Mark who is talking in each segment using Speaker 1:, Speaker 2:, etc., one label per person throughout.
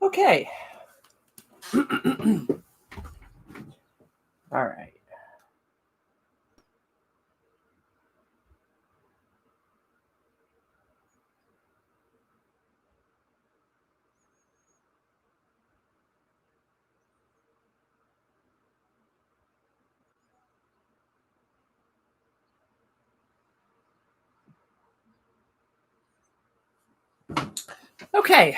Speaker 1: Okay. All right. Okay.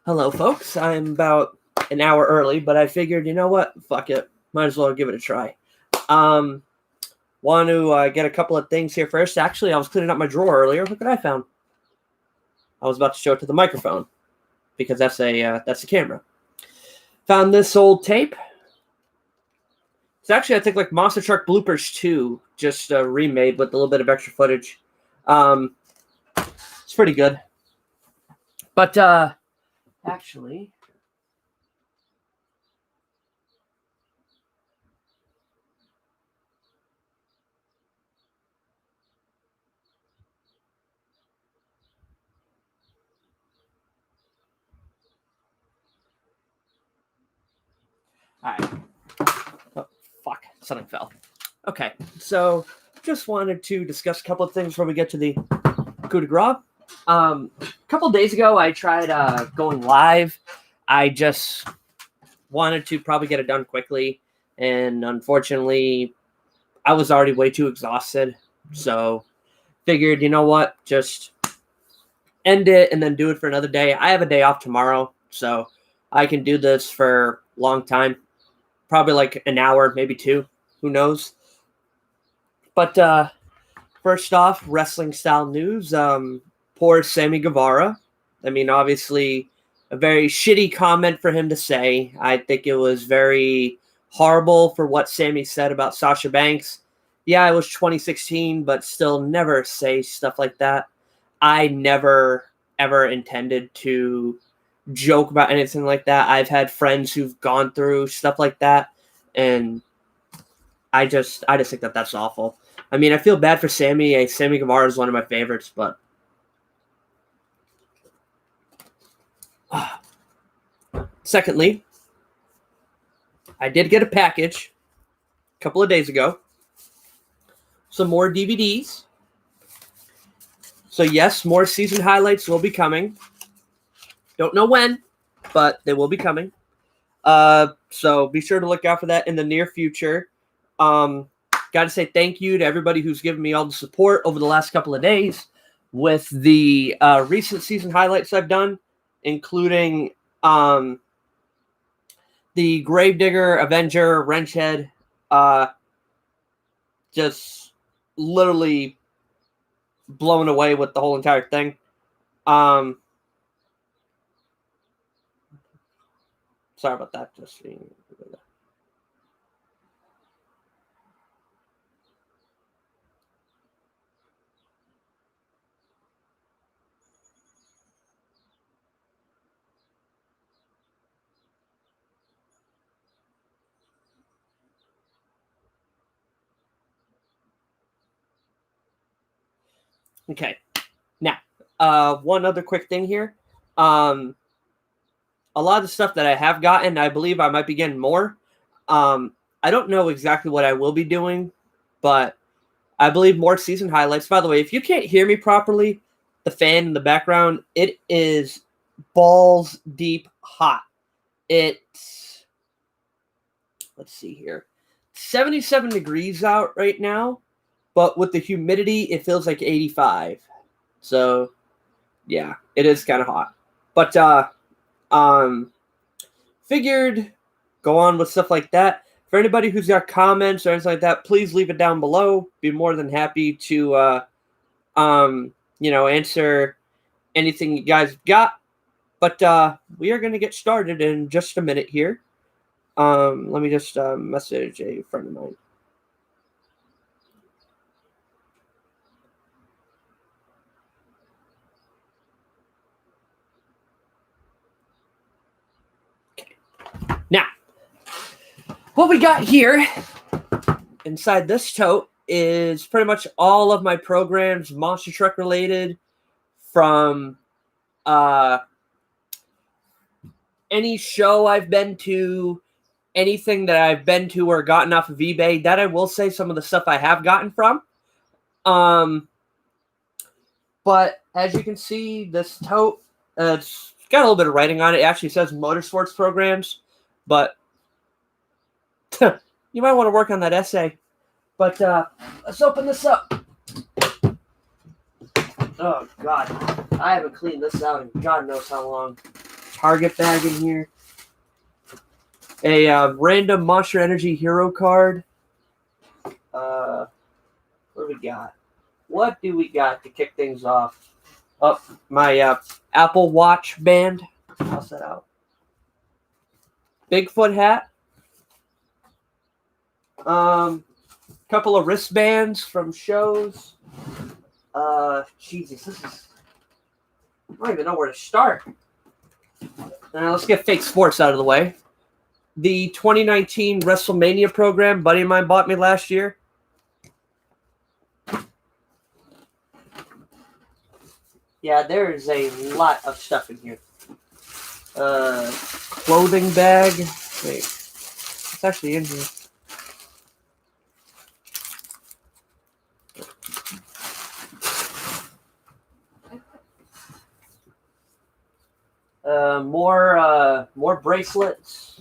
Speaker 1: Hello, folks. I'm about an hour early, but I figured, you know what? Fuck it. Might as well give it a try. Want to get a couple of things here first. Actually, I was cleaning up my drawer earlier. Look what I found. I was about to show it to the microphone because that's the camera. Found this old tape. It's actually, I think, like Monster Truck Bloopers 2, just remade with a little bit of extra footage. It's pretty good. But actually, all right. Oh, fuck. Something fell. Okay, so just wanted to discuss a couple of things before we get to the coup de grace. A couple of days ago, I tried going live. I just wanted to probably get it done quickly, and unfortunately, I was already way too exhausted. So figured, you know what, just end it and then do it for another day. I have a day off tomorrow, so I can do this for a long time. Probably like an hour, maybe two. Who knows? But first off, wrestling style news. Poor Sammy Guevara. I mean, obviously, a very shitty comment for him to say. I think it was very horrible for what Sammy said about Sasha Banks. Yeah, it was 2016, but still never say stuff like that. I never, ever intended to joke about anything like that. I've had friends who've gone through stuff like that, and I just think that that's awful. I mean, I feel bad for Sammy. Sammy Guevara is one of my favorites, but secondly, I did get a package a couple of days ago. Some more DVDs. So yes, more season highlights will be coming. Don't know when, but they will be coming. So be sure to look out for that in the near future. Got to say thank you to everybody who's given me all the support over the last couple of days with the recent season highlights I've done, including the Gravedigger, Avenger, Wrenchhead. Just literally blown away with the whole entire thing. Sorry about that. Just being. Okay. Now, one other quick thing here. A lot of the stuff that I have gotten, I believe I might be getting more. I don't know exactly what I will be doing, but I believe more season highlights. By the way, if you can't hear me properly, the fan in the background, it is balls deep hot. It's, let's see here, 77 degrees out right now, but with the humidity, it feels like 85. So, yeah, it is kind of hot. But, figured go on with stuff like that. For anybody who's got comments or anything like that, please leave it down below. Be more than happy to, answer anything you guys got. But we are going to get started in just a minute here. Let me just message a friend of mine. Okay. Now, what we got here inside this tote is pretty much all of my programs, Monster Truck related, from any show I've been to, anything that I've been to or gotten off of eBay, that I will say some of the stuff I have gotten from. But as you can see, this tote, it's got a little bit of writing on it. It actually says motorsports programs, but you might want to work on that essay. But let's open this up. Oh, God. I haven't cleaned this out in God knows how long. Target bag in here. A random Monster Energy hero card. What do we got? What do we got to kick things off? Oh, my Apple Watch band. Toss that out. Bigfoot hat. Couple of wristbands from shows. Jesus, this is... I don't even know where to start. Let's get fake sports out of the way. The 2019 WrestleMania program buddy of mine bought me last year. Yeah, there is a lot of stuff in here. Clothing bag. Wait, it's actually in here. More bracelets.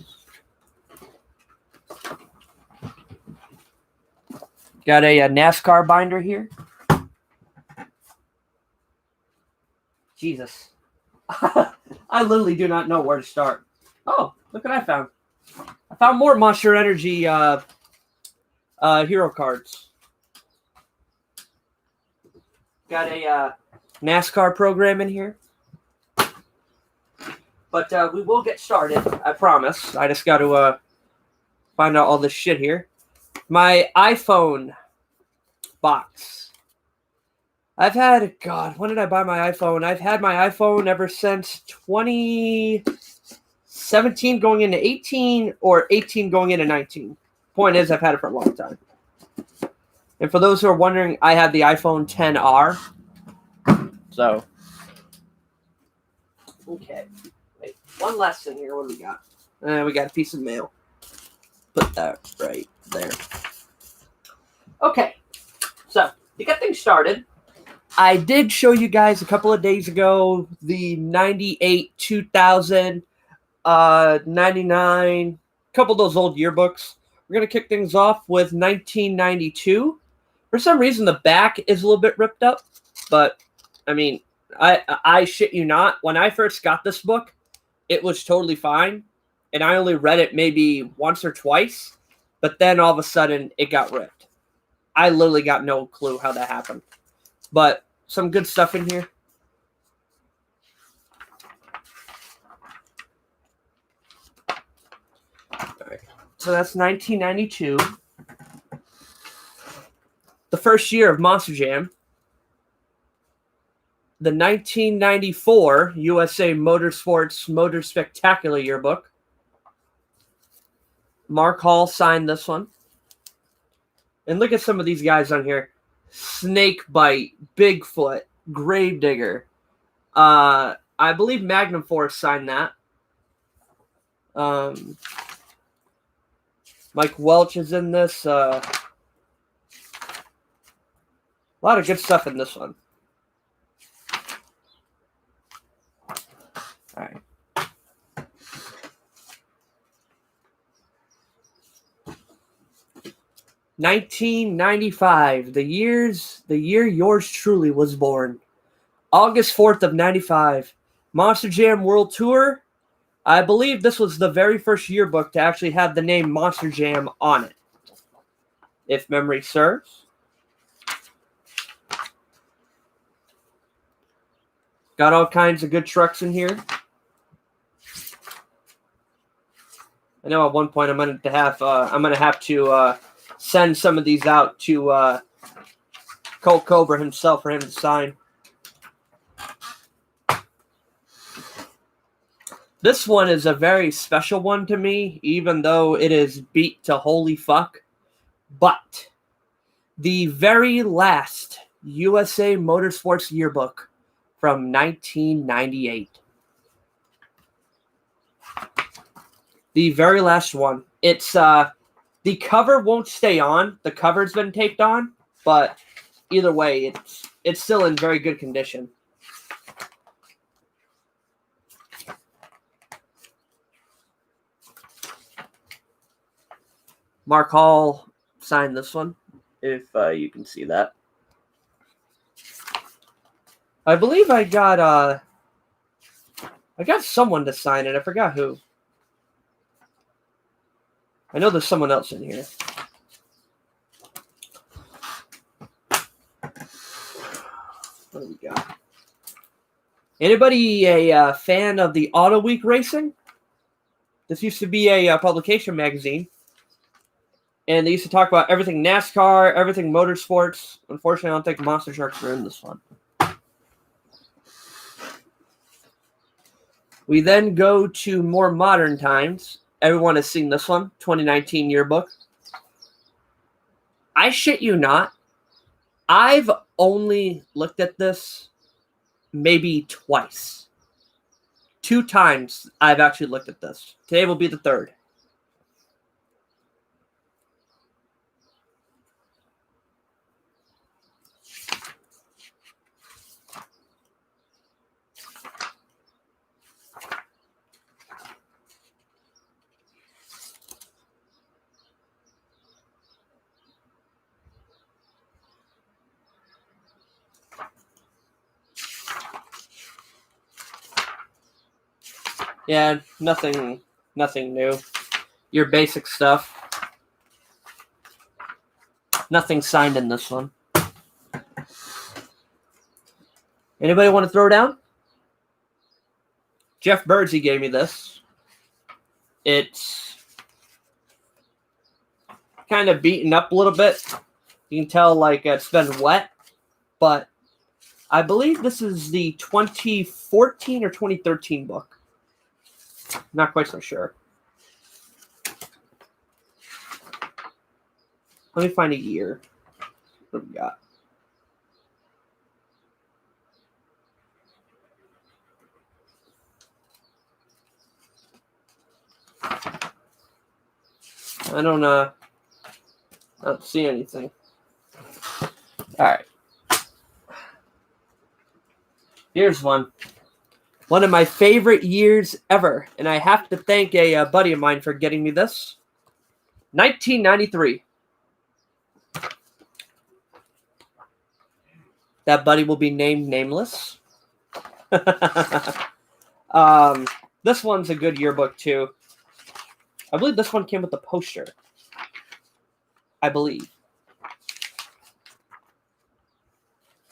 Speaker 1: Got a NASCAR binder here. Jesus. I literally do not know where to start. Oh, look what I found. I found more Monster Energy hero cards. Got a NASCAR program in here. But we will get started, I promise. I just got to find out all this shit here. My iPhone box. I've had, God, when did I buy my iPhone? I've had my iPhone ever since 2017 going into 18 or 18 going into 19. Point is, I've had it for a long time. And for those who are wondering, I have the iPhone XR. So, okay. Wait, one last thing here. What do we got? We got a piece of mail. Put that right there. Okay. So, to get things started, I did show you guys a couple of days ago the 98, 2000, 99, a couple of those old yearbooks. We're going to kick things off with 1992. For some reason, the back is a little bit ripped up, but, I mean, I shit you not. When I first got this book, it was totally fine, and I only read it maybe once or twice, but then all of a sudden, it got ripped. I literally got no clue how that happened. But some good stuff in here. All right. So that's 1992. The first year of Monster Jam. The 1994 USA Motorsports Motor Spectacular Yearbook. Mark Hall signed this one. And look at some of these guys on here. Snakebite, Bigfoot, Gravedigger. I believe Magnum Force signed that. Mike Welch is in this. A lot of good stuff in this one. All right. $1995, the year yours truly was born. August 4th of 95, Monster Jam World Tour. I believe this was the very first yearbook to actually have the name Monster Jam on it, if memory serves. Got all kinds of good trucks in here. I know at one point I'm gonna have to send some of these out to Colt Cobra himself for him to sign. This one is a very special one to me, even though it is beat to holy fuck. But the very last USA Motorsports Yearbook from 1998. The very last one. It's the cover won't stay on. The cover's been taped on, but either way, it's still in very good condition. Mark Hall signed this one, if you can see that. I believe I got someone to sign it. I forgot who. I know there's someone else in here. What do we got? Anybody a fan of the Auto Week racing? This used to be a publication magazine. And they used to talk about everything NASCAR, everything motorsports. Unfortunately, I don't think Monster Trucks are in this one. We then go to more modern times. Everyone has seen this one, 2019 Yearbook. I shit you not. I've only looked at this maybe twice. 2 times I've actually looked at this. Today will be the 3rd. Yeah, nothing new. Your basic stuff. Nothing signed in this one. Anybody want to throw down? Jeff Birdsey gave me this. It's kind of beaten up a little bit. You can tell like it's been wet, but I believe this is the 2014 or 2013 book. Not quite so sure. Let me find a year. What do we got? I don't see anything. All right. Here's one. One of my favorite years ever. And I have to thank a buddy of mine for getting me this. 1993. That buddy will be named nameless. This one's a good yearbook too. I believe this one came with a poster. I believe.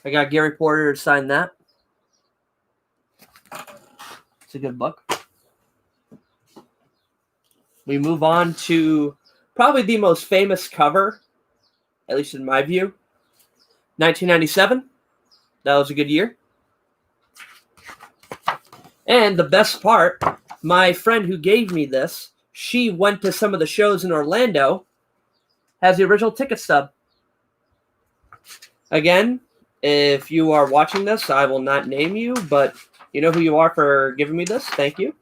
Speaker 1: I got Gary Porter to sign that. It's a good book. We move on to probably the most famous cover, at least in my view. 1997. That was a good year. And the best part, my friend who gave me this, she went to some of the shows in Orlando, has the original ticket stub. Again, if you are watching this, I will not name you, but you know who you are for giving me this. Thank you.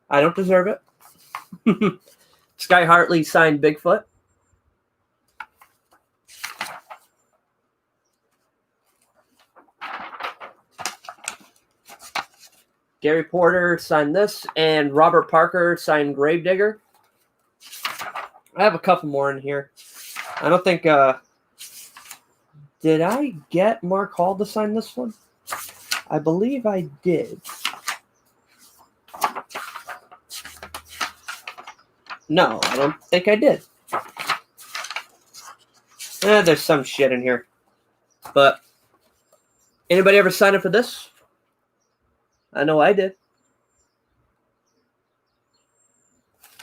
Speaker 1: I don't deserve it. Sky Hartley signed Bigfoot. Gary Porter signed this, and Robert Parker signed Gravedigger. I have a couple more in here. I don't think... did I get Mark Hall to sign this one? I believe I did. No, I don't think I did. There's some shit in here. But, anybody ever sign up for this? I know I did.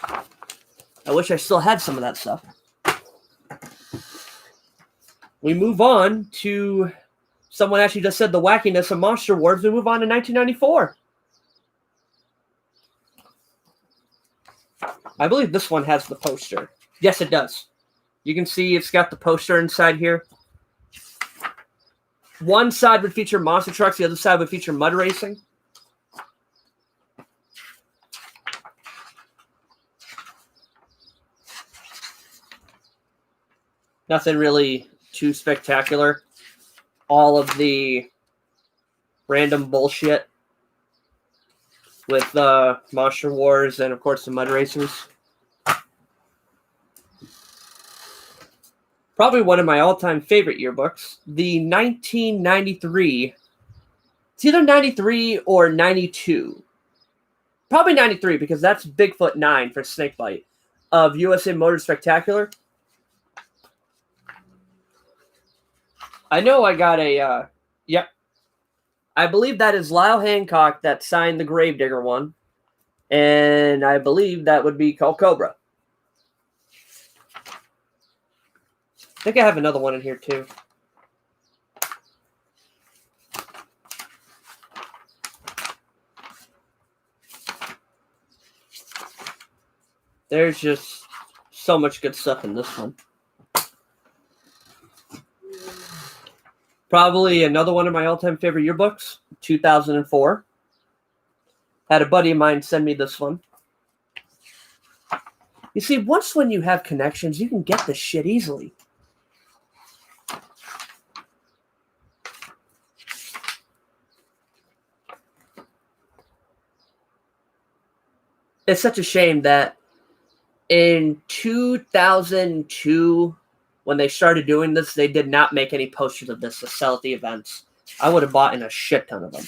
Speaker 1: I wish I still had some of that stuff. We move on to... Someone actually just said the wackiness of Monster Wars. We move on to 1994. I believe this one has the poster. Yes, it does. You can see it's got the poster inside here. One side would feature monster trucks. The other side would feature mud racing. Nothing really too spectacular. All of the random bullshit with Monster Wars and, of course, the Mud Racers. Probably one of my all-time favorite yearbooks, the 1993. It's either 93 or 92. Probably 93 because that's Bigfoot 9 for Snakebite of USA Motor Spectacular. I know I got a, yep. I believe that is Lyle Hancock that signed the Gravedigger one. And I believe that would be called Cobra. I think I have another one in here too. There's just so much good stuff in this one. Probably another one of my all-time favorite yearbooks, 2004. Had a buddy of mine send me this one. You see, once when you have connections, you can get this shit easily. It's such a shame that in 2002, when they started doing this, they did not make any posters of this to sell at the events. I would have bought in a shit ton of them.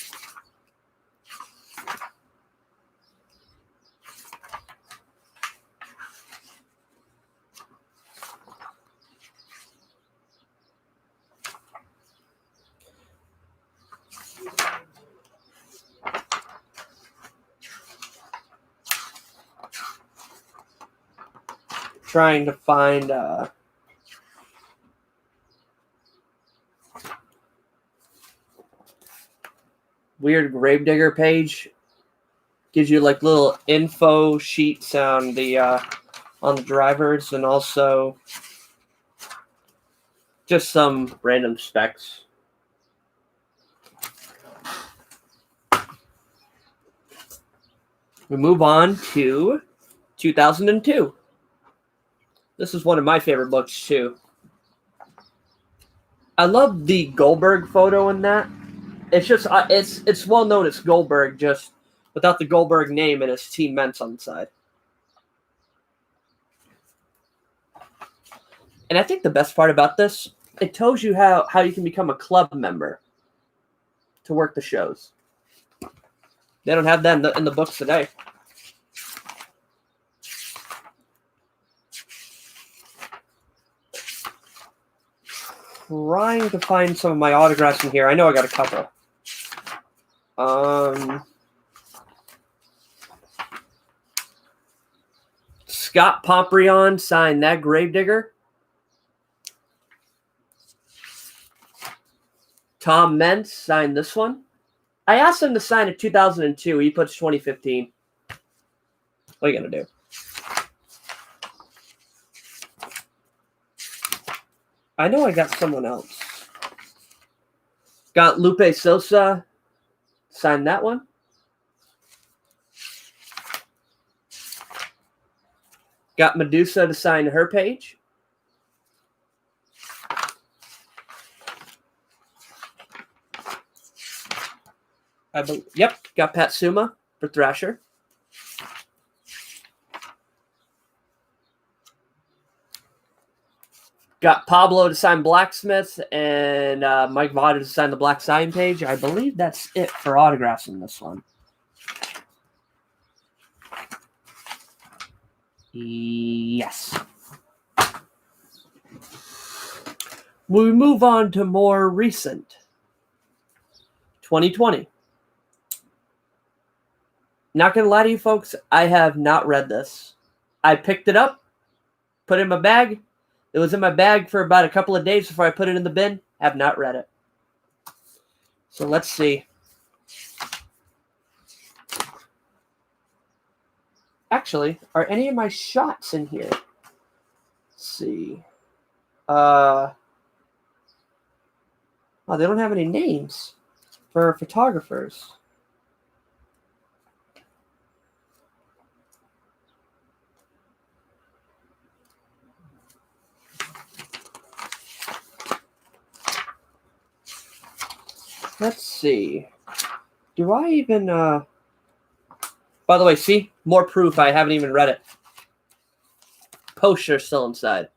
Speaker 1: Trying to find weird Gravedigger page. Gives you like little info sheets on the drivers and also just some random specs. We move on to 2002. This is one of my favorite books too. I love the Goldberg photo in that. It's just it's well known it's Goldberg, just without the Goldberg name and his Team Ments on the side. And I think the best part about this, it tells you how you can become a club member to work the shows. They don't have that in the books today. Trying to find some of my autographs in here. I know I got a couple. Scott Pomprion signed that Gravedigger. Tom Mentz signed this one. I asked him to sign it 2002. He puts 2015. What are you going to do? I know I got someone else. Got Lupe Sosa. Signed that one. Got Medusa to sign her page. Yep, got Pat Suma for Thrasher. Got Pablo to sign Blacksmith and Mike Vaughn to sign the Black Sign page. I believe that's it for autographs in this one. Yes. We move on to more recent. 2020. Not going to lie to you folks, I have not read this. I picked it up, put it in my bag. It was in my bag for about a couple of days before I put it in the bin. Have not read it. So let's see. Actually, are any of my shots in here? Let's see. Oh, they don't have any names for photographers. Let's see. Do I even by the way, see? More proof I haven't even read it. Poster still inside.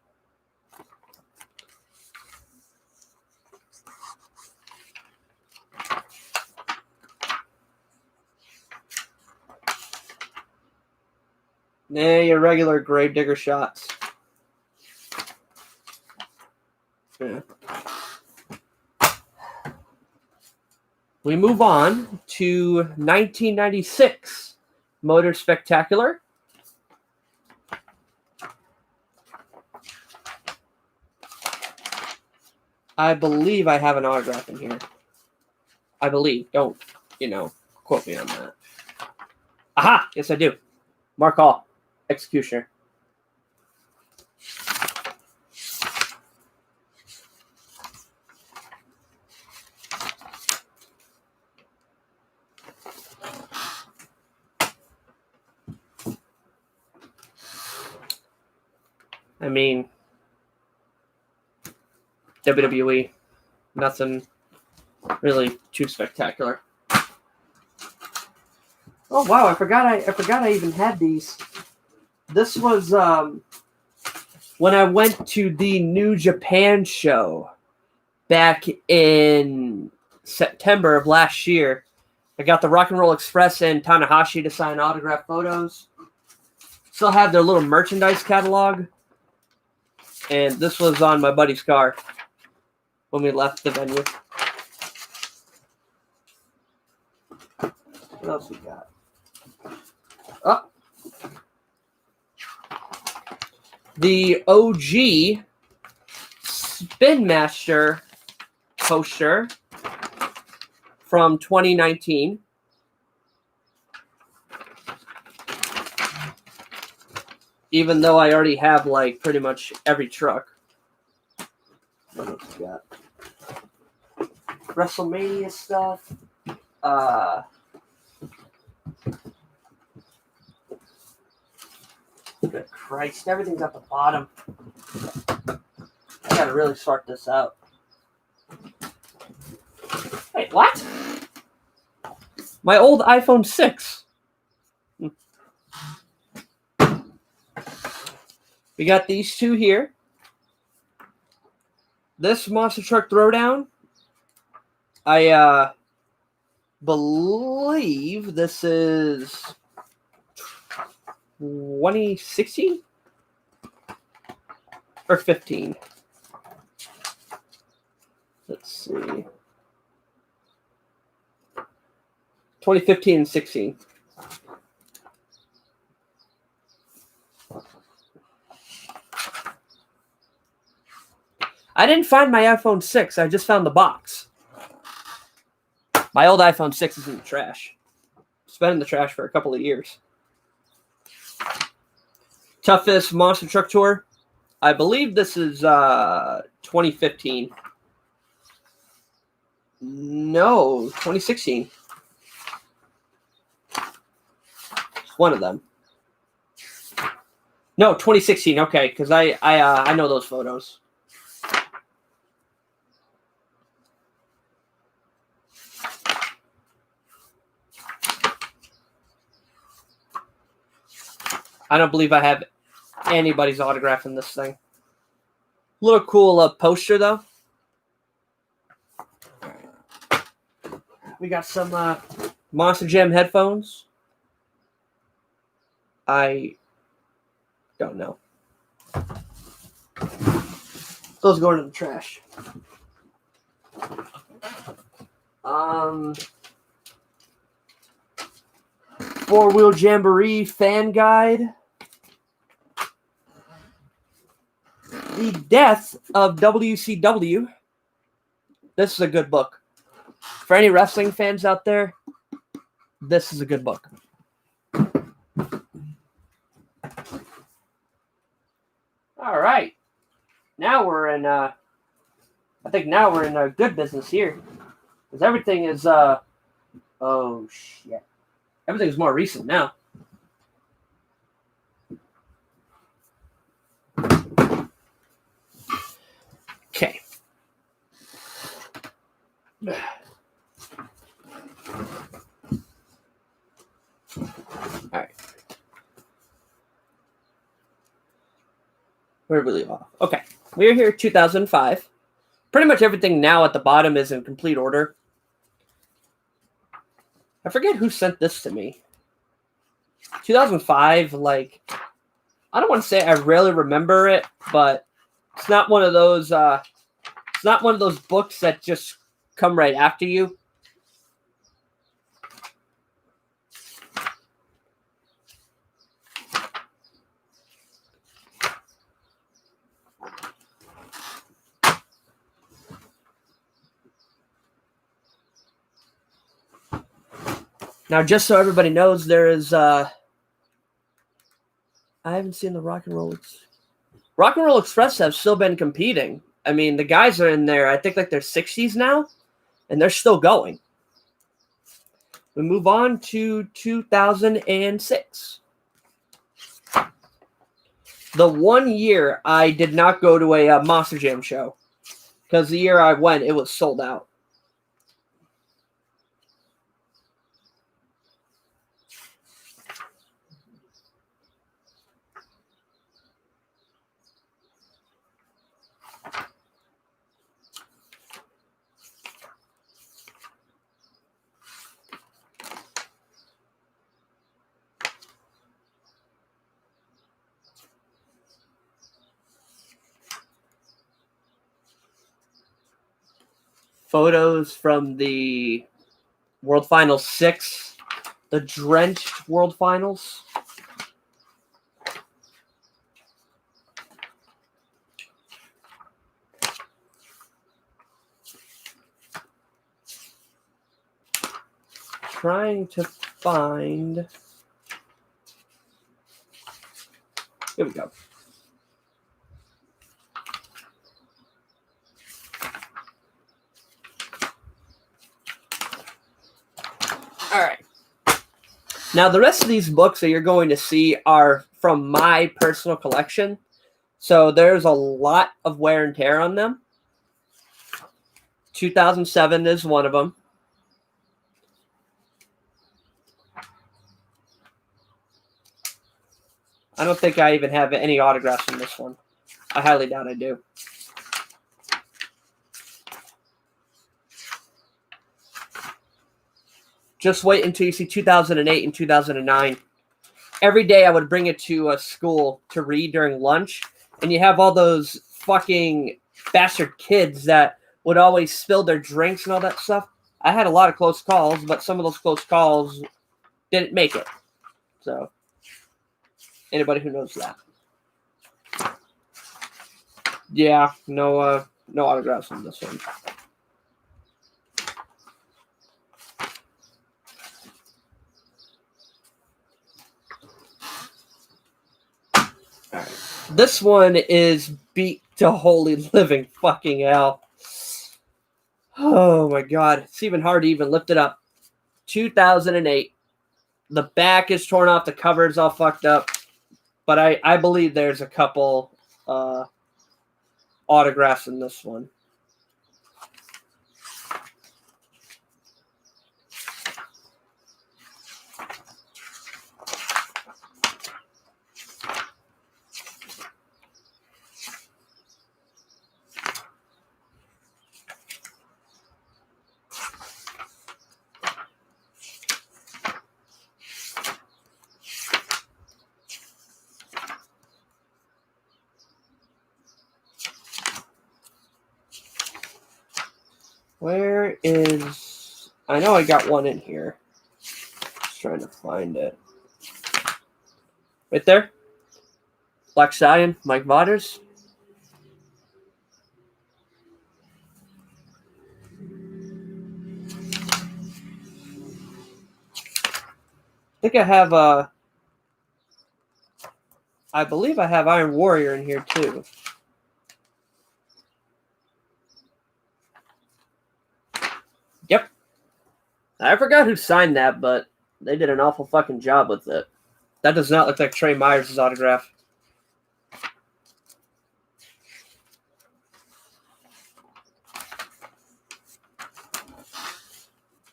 Speaker 1: Nah, your regular Gravedigger shots. Yeah. We move on to 1996 Motor Spectacular. I believe I have an autograph in here. I believe. Don't, quote me on that. Aha! Yes, I do. Mark Hall, Executioner. I mean, WWE, nothing really too spectacular. Oh wow! I forgot I even had these. This was when I went to the New Japan show back in September of last year. I got the Rock and Roll Express and Tanahashi to sign autograph photos. Still have their little merchandise catalog. And this was on my buddy's car when we left the venue. What else we got? Oh. The OG Spin Master poster from 2019. Even though I already have like pretty much every truck. What else we got? WrestleMania stuff. Good Christ, everything's at the bottom. I gotta really sort this out. Wait, what? My old iPhone 6. We got these two here. This Monster Truck Throwdown, I believe this is 2016 or 15. Let's see. 2015 and 16. I didn't find my iPhone 6. I just found the box. My old iPhone 6 is in the trash. It's been in the trash for a couple of years. Toughest Monster Truck Tour. I believe this is 2015. No, 2016. It's one of them. No, 2016. Okay, because I know those photos. I don't believe I have anybody's autograph in this thing. Little cool poster, though. We got some Monster Jam headphones. I don't know. Those going in the trash. Four-Wheel Jamboree fan guide. The Death of WCW. This is a good book. For any wrestling fans out there, this is a good book. All right. Now we're in I think now we're in a good business here. Because everything is oh shit. Everything's more recent now. Okay. Alright. Where did we leave off? Okay. We're here 2005. Pretty much everything now at the bottom is in complete order. I forget who sent this to me. 2005, like, I don't want to say I rarely remember it, but it's not one of those it's not one of those books that just come right after you. Now, just so everybody knows, there is I haven't seen the Rock and Roll Express have still been competing. I mean, the guys are in there, I think like their 60s now, and they're still going. We move on to 2006. The 1 year I did not go to a Monster Jam show, because the year I went, it was sold out. Photos from the World Finals 6, the drenched World Finals. Trying to find. Here we go. All right. Now, the rest of these books that you're going to see are from my personal collection. So there's a lot of wear and tear on them. 2007 is one of them. I don't think I even have any autographs in this one. I highly doubt I do. Just wait until you see 2008 and 2009. Every day I would bring it to a school to read during lunch, and you have all those fucking bastard kids that would always spill their drinks and all that stuff. I had a lot of close calls, but some of those close calls didn't make it. So, anybody who knows that. Yeah, no autographs on this one. Alright. This one is beat to holy living fucking hell. Oh my god. It's even hard to even lift it up. 2008. The back is torn off. The cover is all fucked up. But I believe there's a couple autographs in this one. Where is... I know I got one in here. Just trying to find it. Right there. Black Stallion, Mike Waters. I think I have I believe I have Iron Warrior in here too. Yep. I forgot who signed that, but they did an awful fucking job with it. That does not look like Trey Myers' autograph.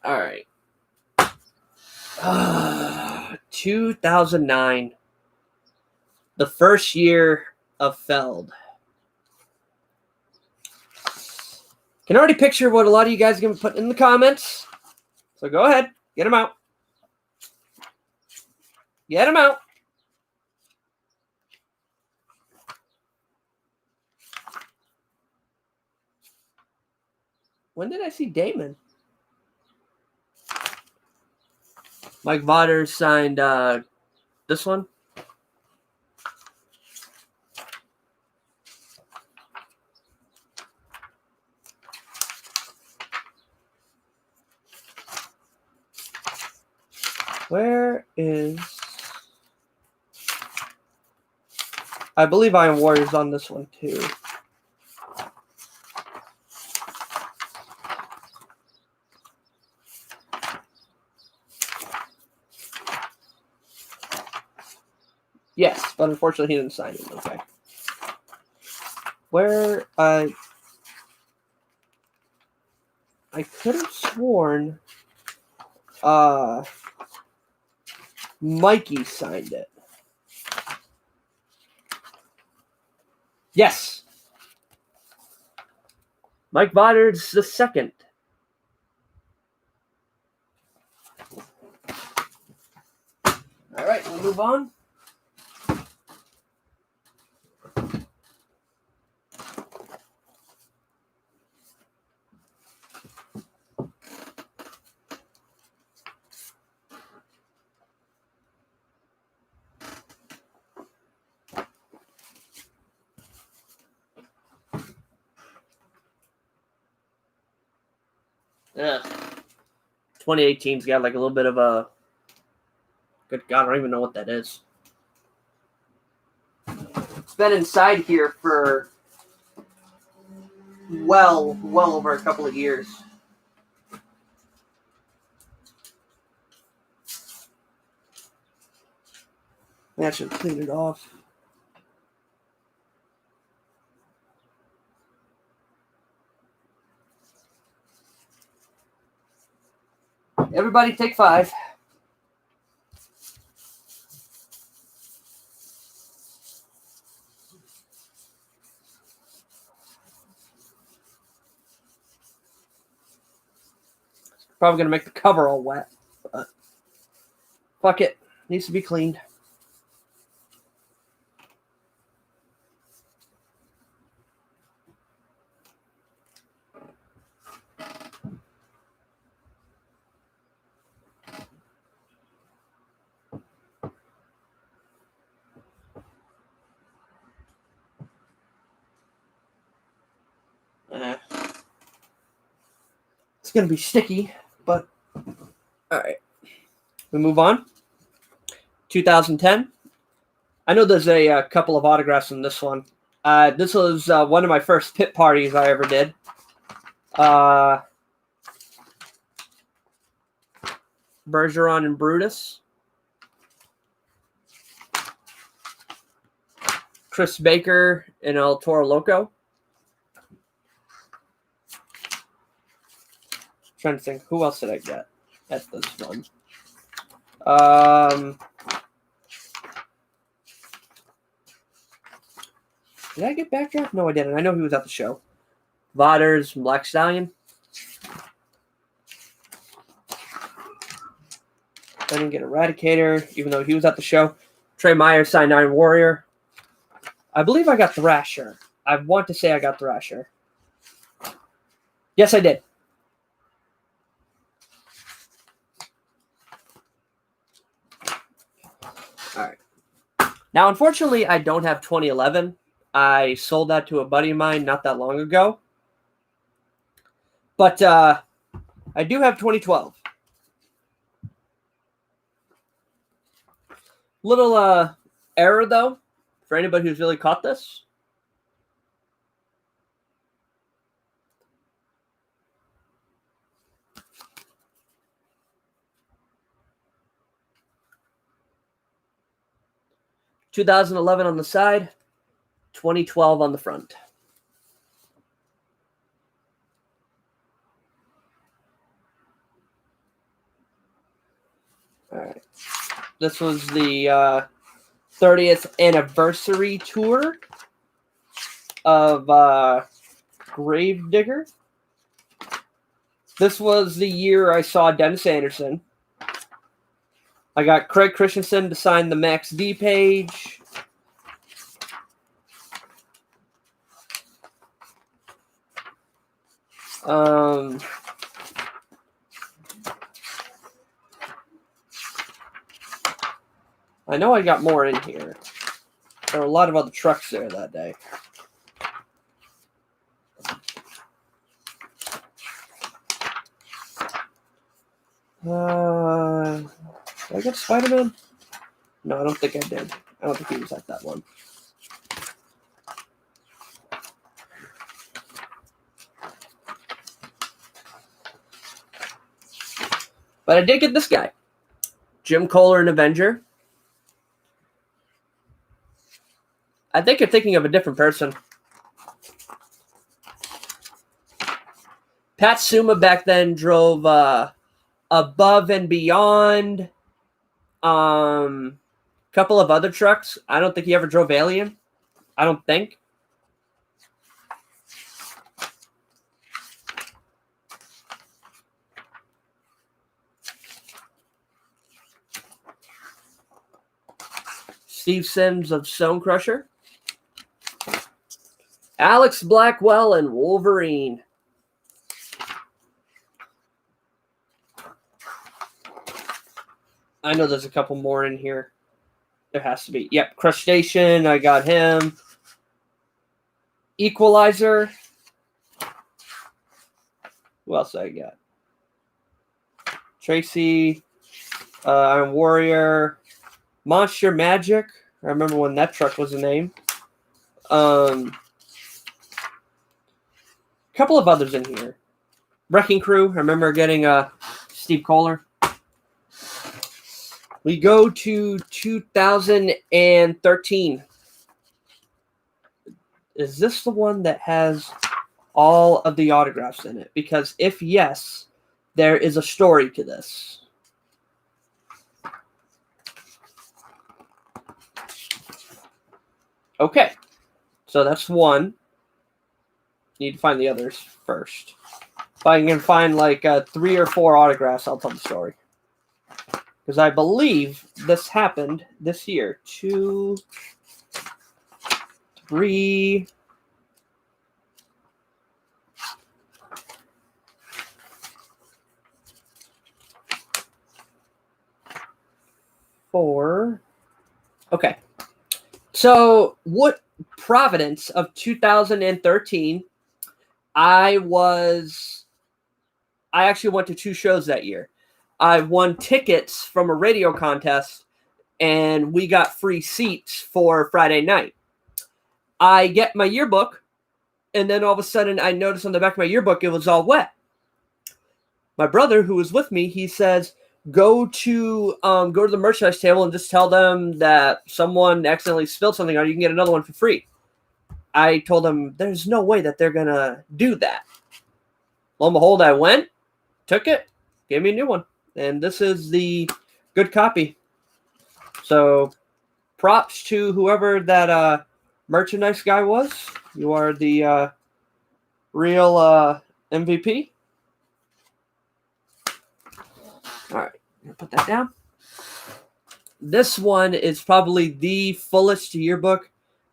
Speaker 1: All right. 2009, the first year of Feld. Can already picture what a lot of you guys are going to put in the comments. So go ahead. Get them out. Get them out. When did I see Damon? Mike Vader signed this one. Where is... I believe Iron Warrior's on this one too. Yes, but unfortunately he didn't sign it. Okay. Where I could have sworn Mikey signed it. Yes. Mike Vodder's the second. All right, we'll move on. Yeah. 2018's got like a little bit of a... Good God, I don't even know what that is. It's been inside here for well over a couple of years. I should clean it off. Everybody take 5. Probably going to make the cover all wet. But fuck it. Needs to be cleaned. It's going to be sticky, but all right. We move on. 2010. I know there's a couple of autographs in this one. This was one of my first pit parties I ever did. Bergeron and Brutus. Chris Baker and El Toro Loco. Trying to think, who else did I get at this one? Did I get Backdraft? No, I didn't. I know he was at the show. Vader's Black Stallion. I didn't get Eradicator, even though he was at the show. Trey Meyer signed Iron Warrior. I believe I got Thrasher. I want to say I got Thrasher. Yes, I did. All right. Now, unfortunately, I don't have 2011. I sold that to a buddy of mine not that long ago. But I do have 2012. Little error, though, for anybody who's really caught this. $2011 on the side, 2012 on the front. All right. This was the 30th anniversary tour of Gravedigger. This was the year I saw Dennis Anderson. I got Craig Christensen to sign the Max D page. I know I got more in here. There were a lot of other trucks there that day. Did I get Spider-Man? No, I don't think I did. I don't think he was at that one. But I did get this guy. Jim Kohler and Avenger. I think you're thinking of a different person. Pat Suma back then drove Above and Beyond. Couple of other trucks. I don't think he ever drove Alien. I don't think. Steve Sims of Stonecrusher. Alex Blackwell and Wolverine. I know there's a couple more in here. There has to be. Yep, Crustacean. I got him. Equalizer. Who else I got? Tracy. Iron Warrior. Monster Magic. I remember when that truck was a name. Couple of others in here. Wrecking Crew. I remember getting Steve Kohler. We go to 2013. Is this the one that has all of the autographs in it? Because if yes, there is a story to this. Okay. So that's one. Need to find the others first. If I can find like 3 or 4 autographs, I'll tell the story. Because I believe this happened this year. 2, 3. Four. Okay. So, what Providence of 2013, I actually went to 2 shows that year. I won tickets from a radio contest, and we got free seats for Friday night. I get my yearbook, and then all of a sudden I noticed on the back of my yearbook it was all wet. My brother, who was with me, he says, go to the merchandise table and just tell them that someone accidentally spilled something on it. You can get another one for free. I told him, there's no way that they're going to do that. Lo and behold, I went, took it, gave me a new one. And this is the good copy. So props to whoever that merchandise guy was. You are the real MVP. All right, I'm going to put that down. This one is probably the fullest yearbook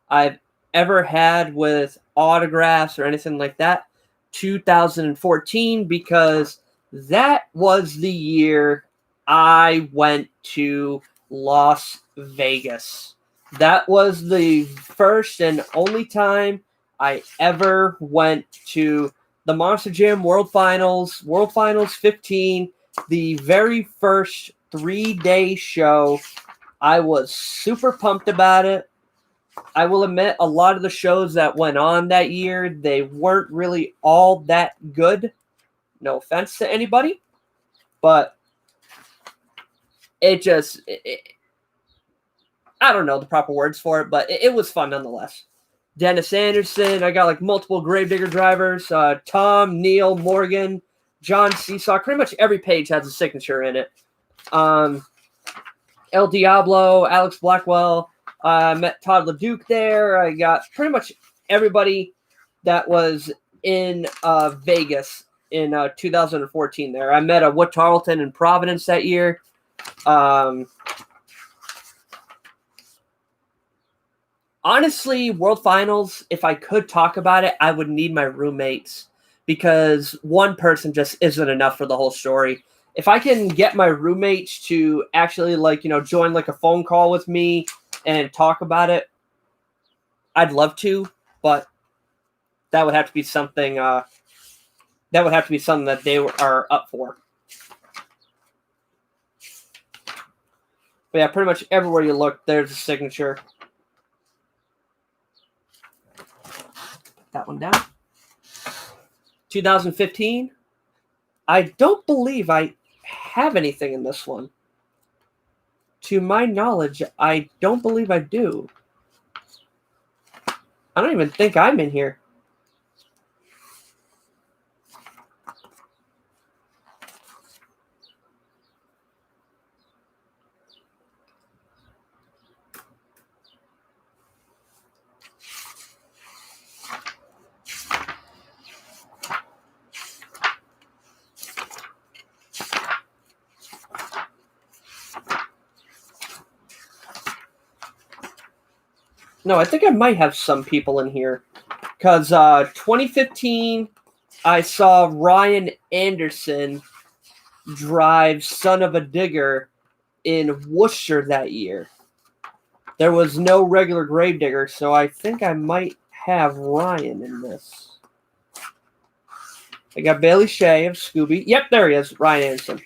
Speaker 1: I've ever had with autographs or anything like that. 2014, because that was the year I went to Las Vegas. That was the first and only time I ever went to the Monster Jam World Finals 15, the very first 3-day show. I was super pumped about it. I will admit, a lot of the shows that went on that year, they weren't really all that good. No offense to anybody, but I don't know the proper words for it, but it was fun nonetheless. Dennis Anderson, I got like multiple Gravedigger drivers, Tom, Neil, Morgan, John Seesaw. Pretty much every page has a signature in it. And El Diablo, Alex Blackwell. I met Todd LeDuc there. I got pretty much everybody that was in Vegas in 2014 there. I met Wood Tarleton in Providence that year. Honestly, World Finals, if I could talk about it, I would need my roommates because one person just isn't enough for the whole story. If I can get my roommates to actually, join like a phone call with me and talk about it, I'd love to, but that would have to be something. That they are up for. But yeah, pretty much everywhere you look, there's a signature. Put that one down. 2015. I don't believe I have anything in this one. To my knowledge, I don't believe I do. I don't even think I'm in here. No, I think I might have some people in here. Because 2015, I saw Ryan Anderson drive Son of a Digger in Worcester that year. There was no regular Gravedigger, so I think I might have Ryan in this. I got Bailey Shea of Scooby. Yep, there he is, Ryan Anderson.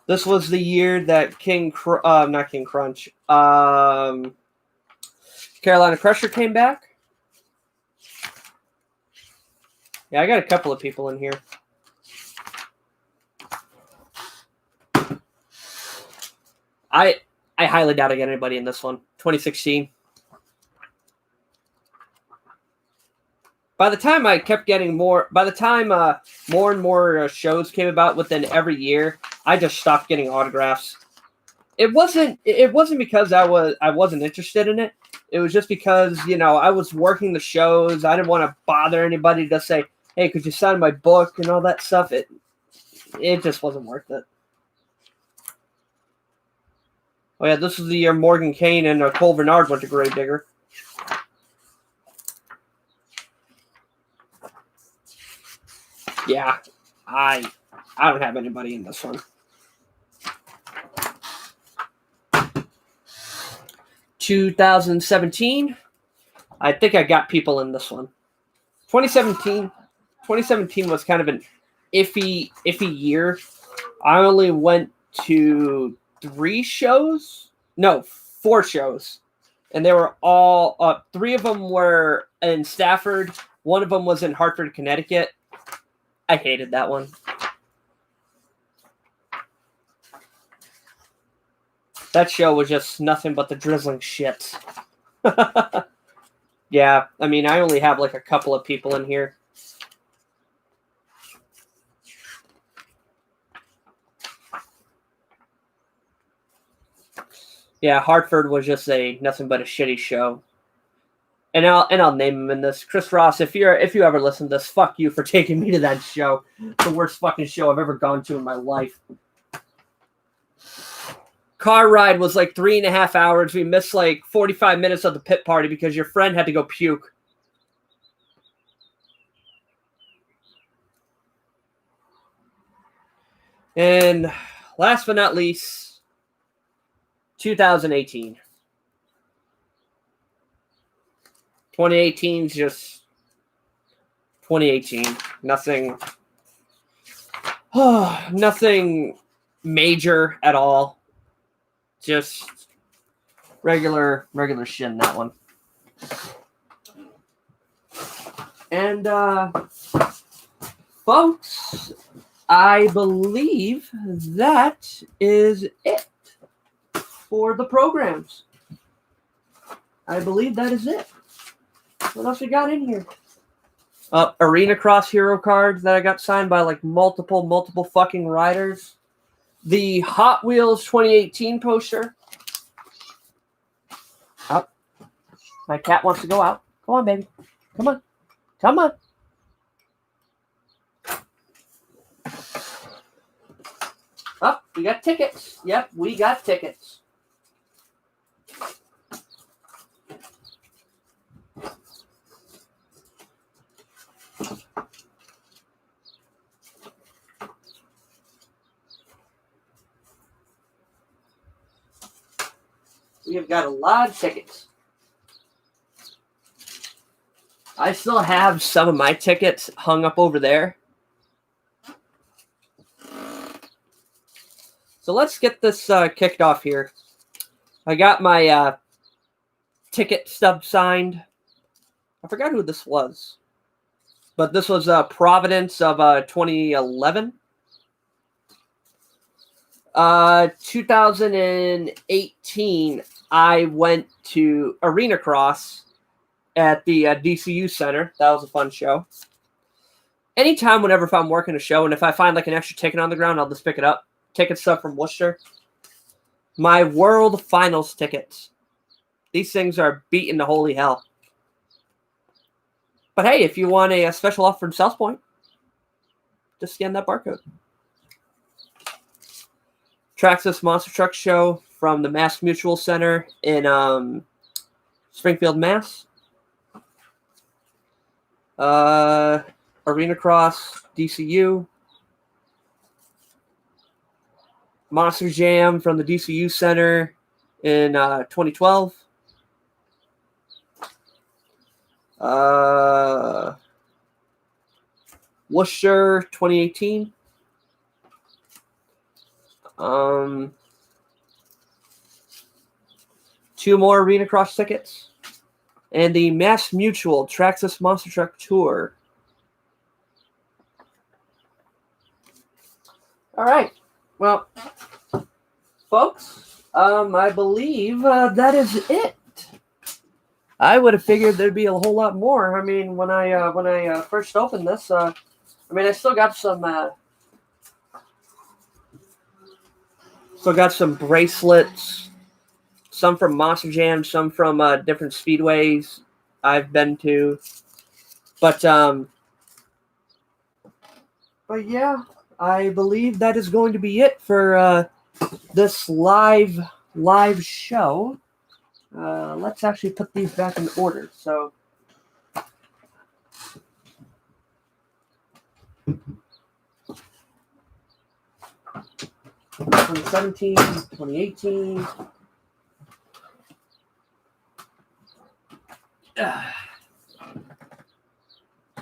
Speaker 1: This was the year that not King Crunch, Carolina Crusher came back. Yeah, I got a couple of people in here. I highly doubt I get anybody in this one. 2016. By the time I kept getting more, more and more shows came about within every year, I just stopped getting autographs. It wasn't because I wasn't interested in it. It was just because, I was working the shows. I didn't want to bother anybody to say, hey, could you sign my book and all that stuff. It just wasn't worth it. Oh yeah, this is the year Morgan Kane and Cole Bernard went to Gravedigger. Yeah, I don't have anybody in this one. 2017, I think I got people in this one. 2017 was kind of an iffy year. I only went to 4 shows, and they were all 3 of them were in Stafford. 1 of them was in Hartford, Connecticut. I hated that one. That show was just nothing but the drizzling shit. Yeah, I mean, I only have like a couple of people in here. Yeah, Hartford was just nothing but a shitty show. And I'll name him in this. Chris Ross, if you ever listen to this, fuck you for taking me to that show. The worst fucking show I've ever gone to in my life. Car ride was like 3.5 hours. We missed like 45 minutes of the pit party because your friend had to go puke. And last but not least, 2018. 2018 is just 2018. Nothing major at all. Just regular shit in that one. And folks, I believe that is it for the programs. I believe that is it. What else we got in here? Arena Cross hero cards that I got signed by like multiple fucking riders. The Hot Wheels 2018 poster. Up. My cat wants to go out. Come on, baby. Come on. Come on. Up. We got tickets. Yep, we got tickets. We have got a lot of tickets. I still have some of my tickets hung up over there. So let's get this kicked off here. I got my ticket stub signed. I forgot who this was. But this was Providence of 2011. 2018, I went to Arena Cross at the DCU Center. That was a fun show. Anytime, whenever if I'm working a show, and if I find like an extra ticket on the ground, I'll just pick it up. Ticket stuff from Worcester. My World Finals tickets. These things are beating the holy hell. But hey, if you want a special offer from South Point, just scan that barcode. Traxxas Monster Truck Show from the Mass Mutual Center in Springfield, Mass. Arena Cross, DCU. Monster Jam from the DCU Center in 2012. Worcester 2018. Two more Arena Cross tickets. And the Mass Mutual Traxxas Monster Truck Tour. All right. Well, folks, I believe that is it. I would have figured there'd be a whole lot more. I mean, when I first opened this, I still got some bracelets, some from Monster Jam, some from different speedways I've been to, but yeah, I believe that is going to be it for this live show. Let's actually put these back in order. So, 2017, 2018.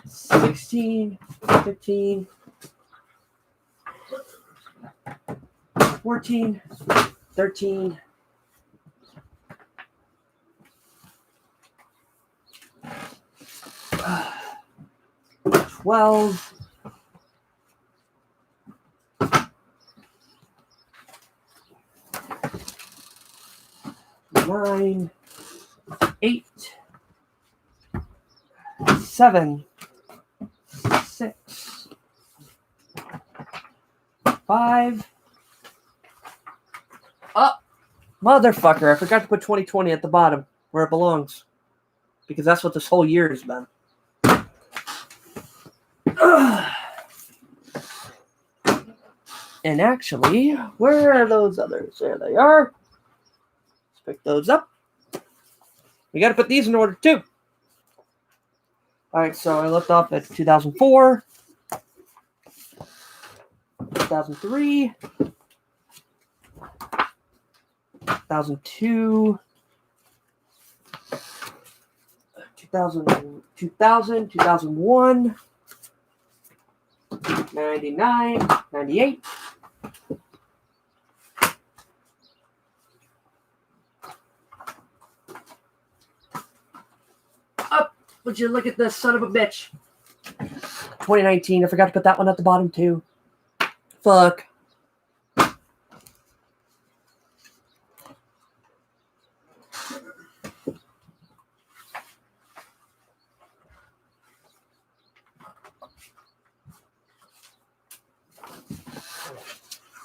Speaker 1: 16, 15, 14, 13, 12, 9, 8, 7, 6, 5. Oh, motherfucker. I forgot to put 2020 at the bottom where it belongs. Because that's what this whole year has been. And actually, where are those others? There they are. Let's pick those up. We got to put these in order too. All right, so I left off at 2004, 2003, 2002, 2000, 2001, 99, 98. Up, would you look at this son of a bitch? 2019, I forgot to put that one at the bottom too. Fuck.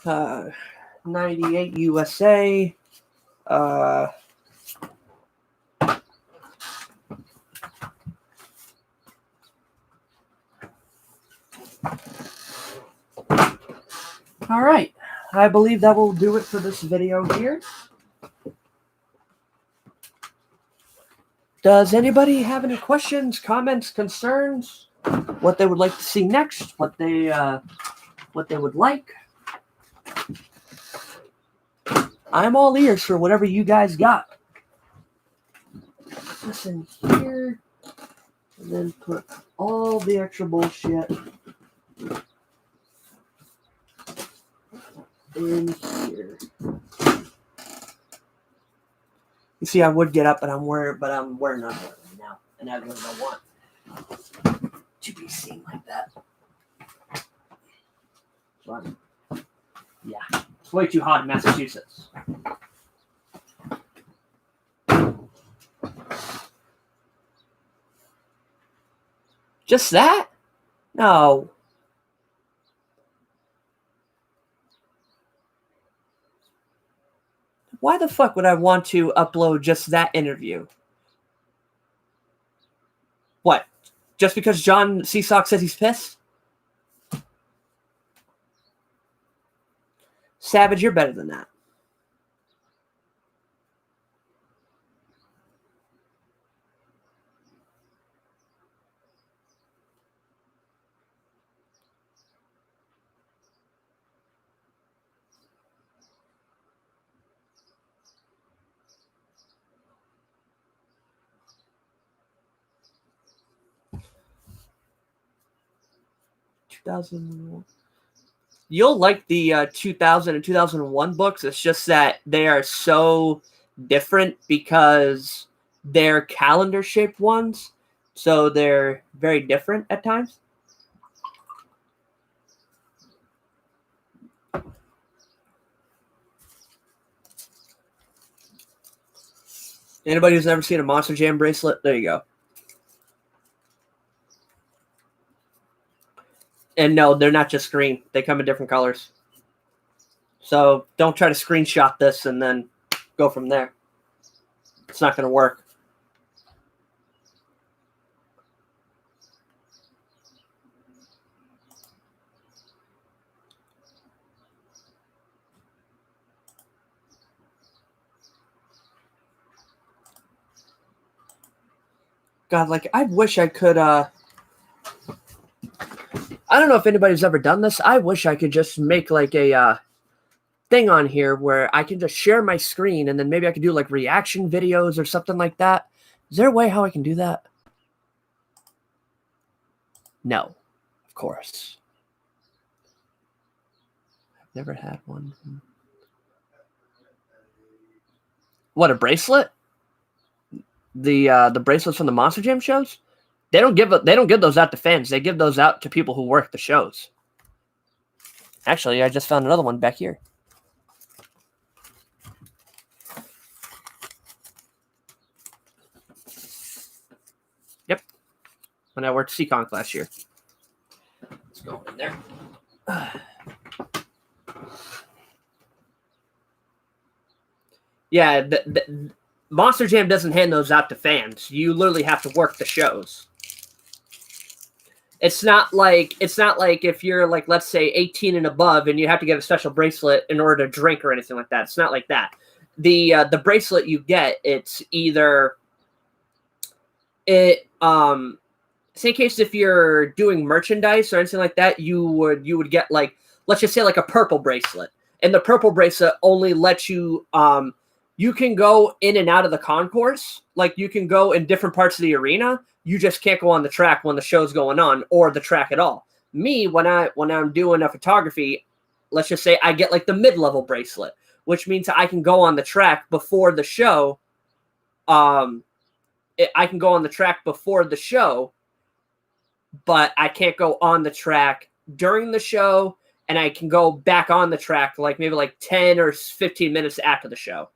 Speaker 1: 98 USA. All right. I believe that will do it for this video here. Does anybody have any questions, comments, concerns? What they would like to see next? What they would like? I'm all ears for whatever you guys got. This in here, and then put all the extra bullshit in here. You see, I would get up, but I'm wearing underwear right now, and I really don't want to be seen like that. So yeah, it's way too hot in Massachusetts. Just that? No. Why the fuck would I want to upload just that interview? What? Just because John Seasock says he's pissed? Savage, you're better than that. You'll like the 2000 and 2001 books. It's just that they are so different because they're calendar-shaped ones, so they're very different at times. Anybody who's never seen a Monster Jam bracelet, there you go. And no, they're not just green. They come in different colors. So don't try to screenshot this and then go from there. It's not going to work. God, like, I wish I could, I don't know if anybody's ever done this. I wish I could just make, like, a, thing on here where I can just share my screen and then maybe I could do, like, reaction videos or something like that. Is there a way how I can do that? No, of course. I've never had one. What, a bracelet? The bracelets from the Monster Jam shows? They don't give those out to fans. They give those out to people who work the shows. Actually, I just found another one back here. Yep. When I worked Seaconk last year. Let's go in there. Yeah, the Monster Jam doesn't hand those out to fans. You literally have to work the shows. It's not like if you're, like, let's say 18 and above and you have to get a special bracelet in order to drink or anything like that. It's not like that. The bracelet you get, it's either same case if you're doing merchandise or anything like that, you would get, like, let's just say, like, a purple bracelet. And the purple bracelet only lets you you can go in and out of the concourse. Like, you can go in different parts of the arena. You just can't go on the track when the show's going on or the track at all. Me, when I'm doing a photography, let's just say I get, like, the mid-level bracelet, which means I can go on the track before the show. I can go on the track before the show, but I can't go on the track during the show, and I can go back on the track like maybe like 10 or 15 minutes after the show.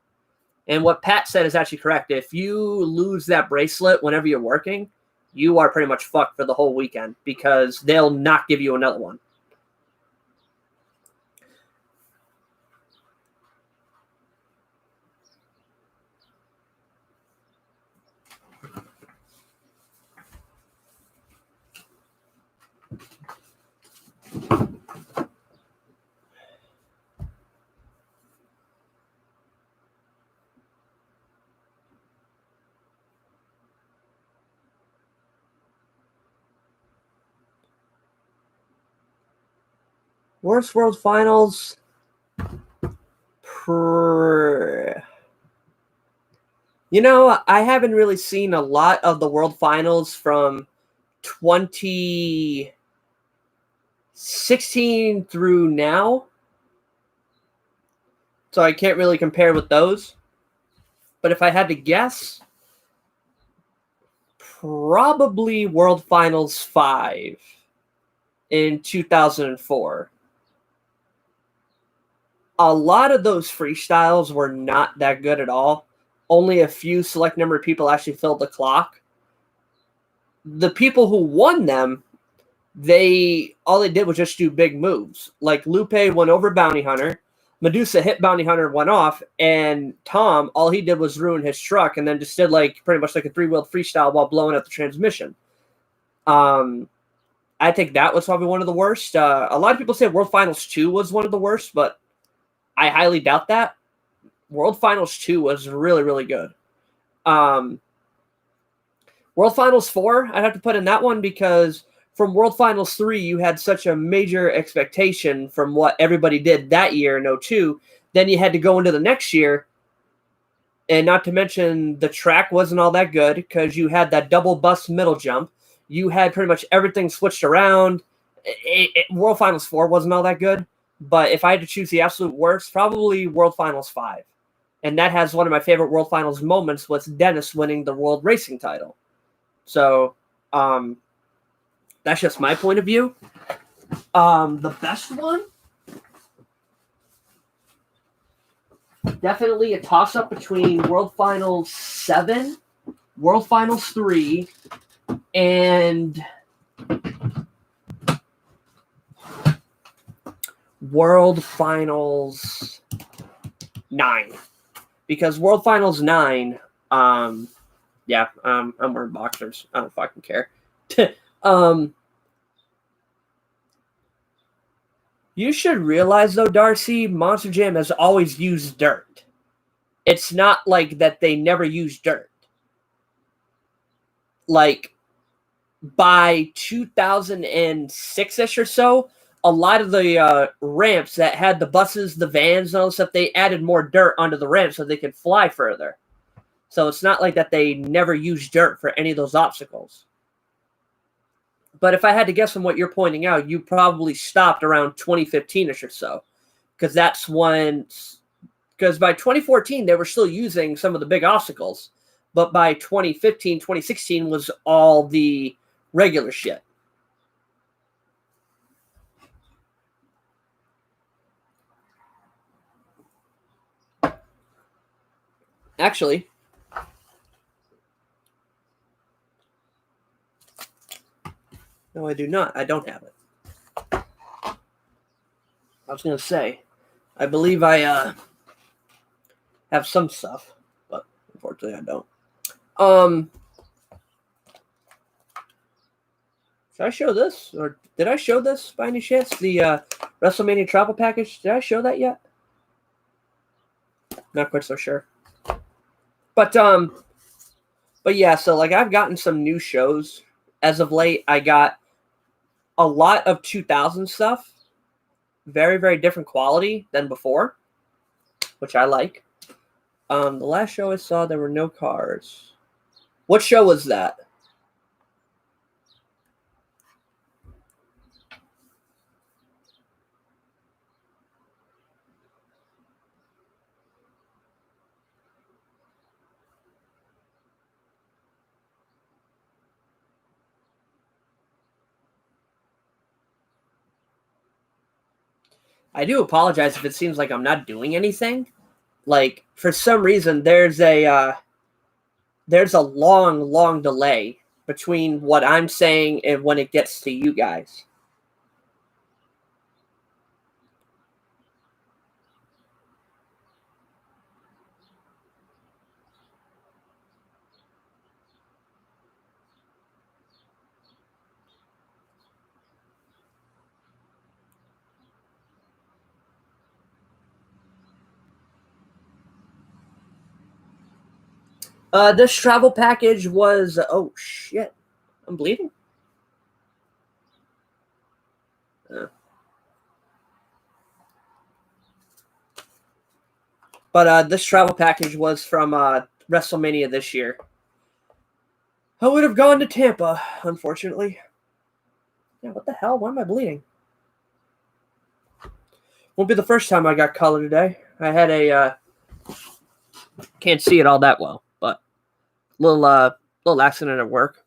Speaker 1: And what Pat said is actually correct. If you lose that bracelet whenever you're working, you are pretty much fucked for the whole weekend because they'll not give you another one. Worst World Finals. You know, I haven't really seen a lot of the World Finals from 2016 through now. So I can't really compare with those. But if I had to guess, probably World Finals 5 in 2004. A lot of those freestyles were not that good at all. Only a few select number of people actually filled the clock. The people who won them, all they did was just do big moves. Like Lupe went over Bounty Hunter, Medusa hit Bounty Hunter, went off, and Tom, all he did was ruin his truck and then just did like pretty much like a 3-wheeled freestyle while blowing out the transmission. I think that was probably one of the worst. A lot of people say World Finals 2 was one of the worst, but I highly doubt that. World Finals 2 was really, really good. World Finals 4, I'd have to put in that one because from World Finals 3, you had such a major expectation from what everybody did that year in 2002. Then you had to go into the next year, and not to mention the track wasn't all that good because you had that double bust middle jump. You had pretty much everything switched around. World Finals 4 wasn't all that good. But if I had to choose the absolute worst, probably World Finals 5. And that has one of my favorite World Finals moments with Dennis winning the World Racing title. So, that's just my point of view. The best one? Definitely a toss-up between World Finals 7, World Finals 3, and World Finals 9. Because World Finals 9, I'm wearing boxers. I don't fucking care. You should realize, though, Darcy, Monster Jam has always used dirt. It's not like that they never used dirt. Like, by 2006-ish or so, a lot of the ramps that had the buses, the vans, and all that stuff, they added more dirt onto the ramp so they could fly further. So it's not like that they never used dirt for any of those obstacles. But if I had to guess from what you're pointing out, you probably stopped around 2015-ish or so. Because that's when... Because by 2014, they were still using some of the big obstacles. But by 2015, 2016 was all the regular shit. Actually... No, I do not. I don't have it. I was going to say, I believe I have some stuff, but unfortunately I don't. Should I show this? Or did I show this by any chance? The WrestleMania travel package? Did I show that yet? Not quite so sure. But yeah, so like I've gotten some new shows as of late. I got a lot of 2000 stuff. Very, very different quality than before, which I like. The last show I saw, there were no cars. What show was that? I do apologize if it seems like I'm not doing anything. Like, for some reason, there's a long, long delay between what I'm saying and when it gets to you guys. This travel package was... oh, shit. I'm bleeding? But this travel package was from WrestleMania this year. I would have gone to Tampa, unfortunately. Yeah, what the hell? Why am I bleeding? Won't be the first time I got color today. I had a can't see it all that well, but little accident at work.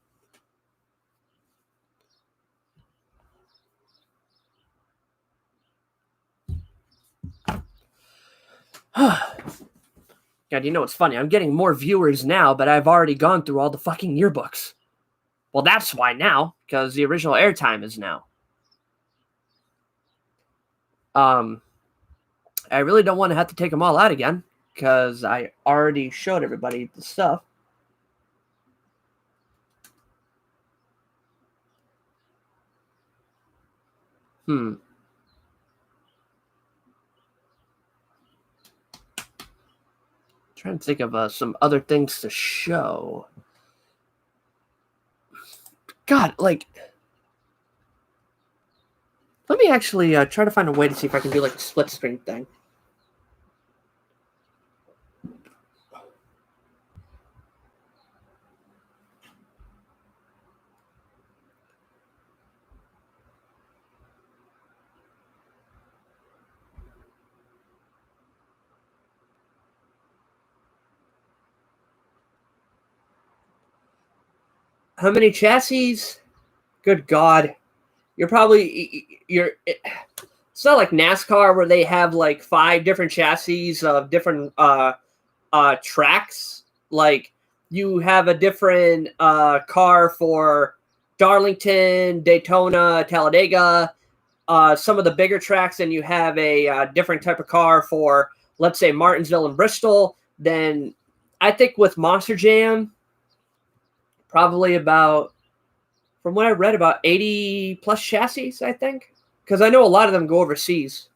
Speaker 1: God, you know what's funny? I'm getting more viewers now, but I've already gone through all the fucking yearbooks. Well, that's why now, because the original airtime is now. I really don't want to have to take them all out again, because I already showed everybody the stuff. Trying to think of some other things to show. God, like, let me actually try to find a way to see if I can do like a split screen thing. How many chassis? Good God. You're it's not like NASCAR where they have like 5 different chassis of different tracks. Like you have a different car for Darlington, Daytona, Talladega, some of the bigger tracks, and you have a different type of car for, let's say, Martinsville and Bristol. Then I think with Monster Jam, probably about, from what I read, about 80 plus chassis, I think. Because I know a lot of them go overseas.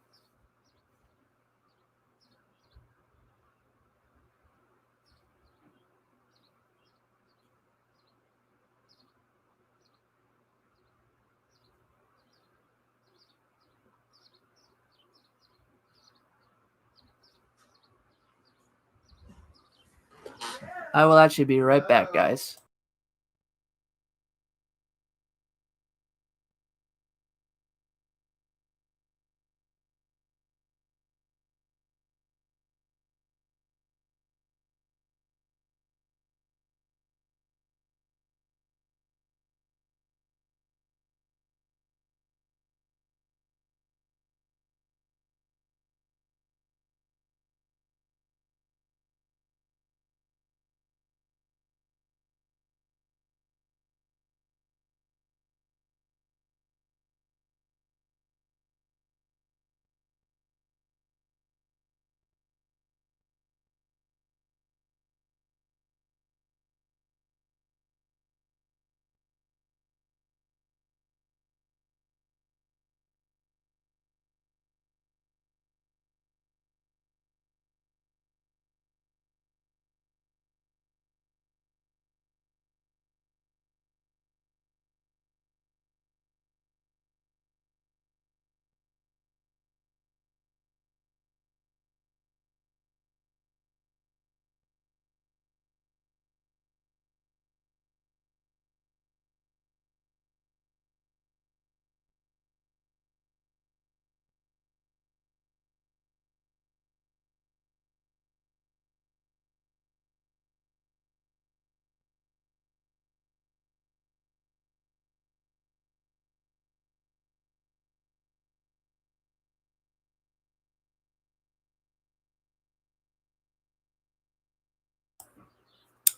Speaker 1: I will actually be right back, guys.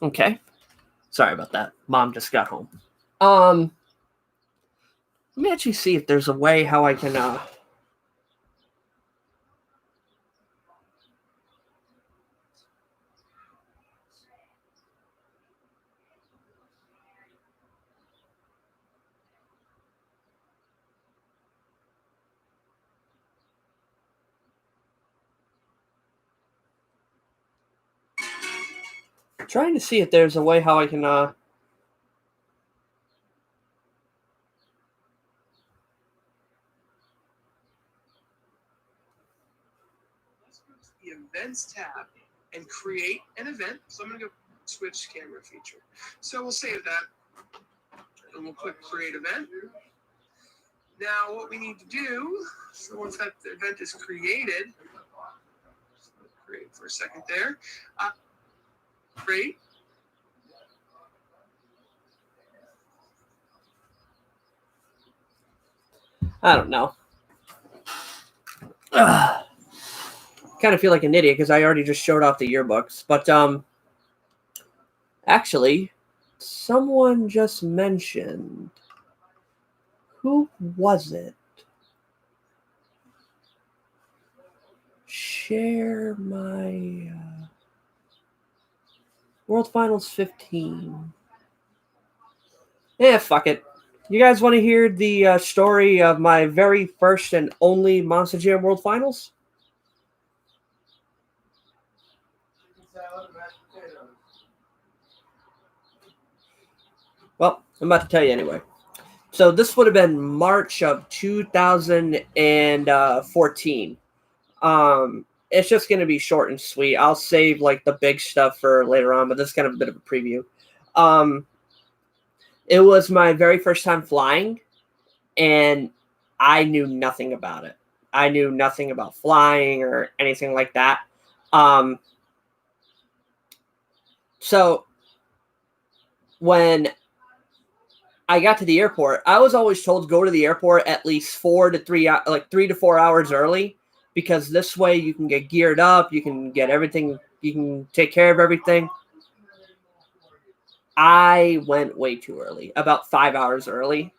Speaker 1: Okay. Sorry about that. Mom just got home. Let me actually see if there's a way how I can trying to see if there's a way how I can
Speaker 2: the Events tab and create an event. So I'm going to go switch camera feature. So we'll save that. And we'll click Create Event. Now what we need to do, so once that event is created, create for a second there, create.
Speaker 1: I don't know. Kind of feel like an idiot because I already just showed off the yearbooks. But actually, someone just mentioned. Who was it? Share my World Finals 15. Yeah, fuck it. You guys want to hear the story of my very first and only Monster Jam World Finals? Well, I'm about to tell you anyway. So this would have been March of 2014. It's just going to be short and sweet. I'll save like the big stuff for later on, but this is kind of a bit of a preview. It was my very first time flying, and I knew nothing about it. I knew nothing about flying or anything like that. So when I got to the airport, I was always told to go to the airport at least 3 to 4 hours early, because this way you can get geared up, you can get everything, you can take care of everything. I went way too early, about 5 hours early.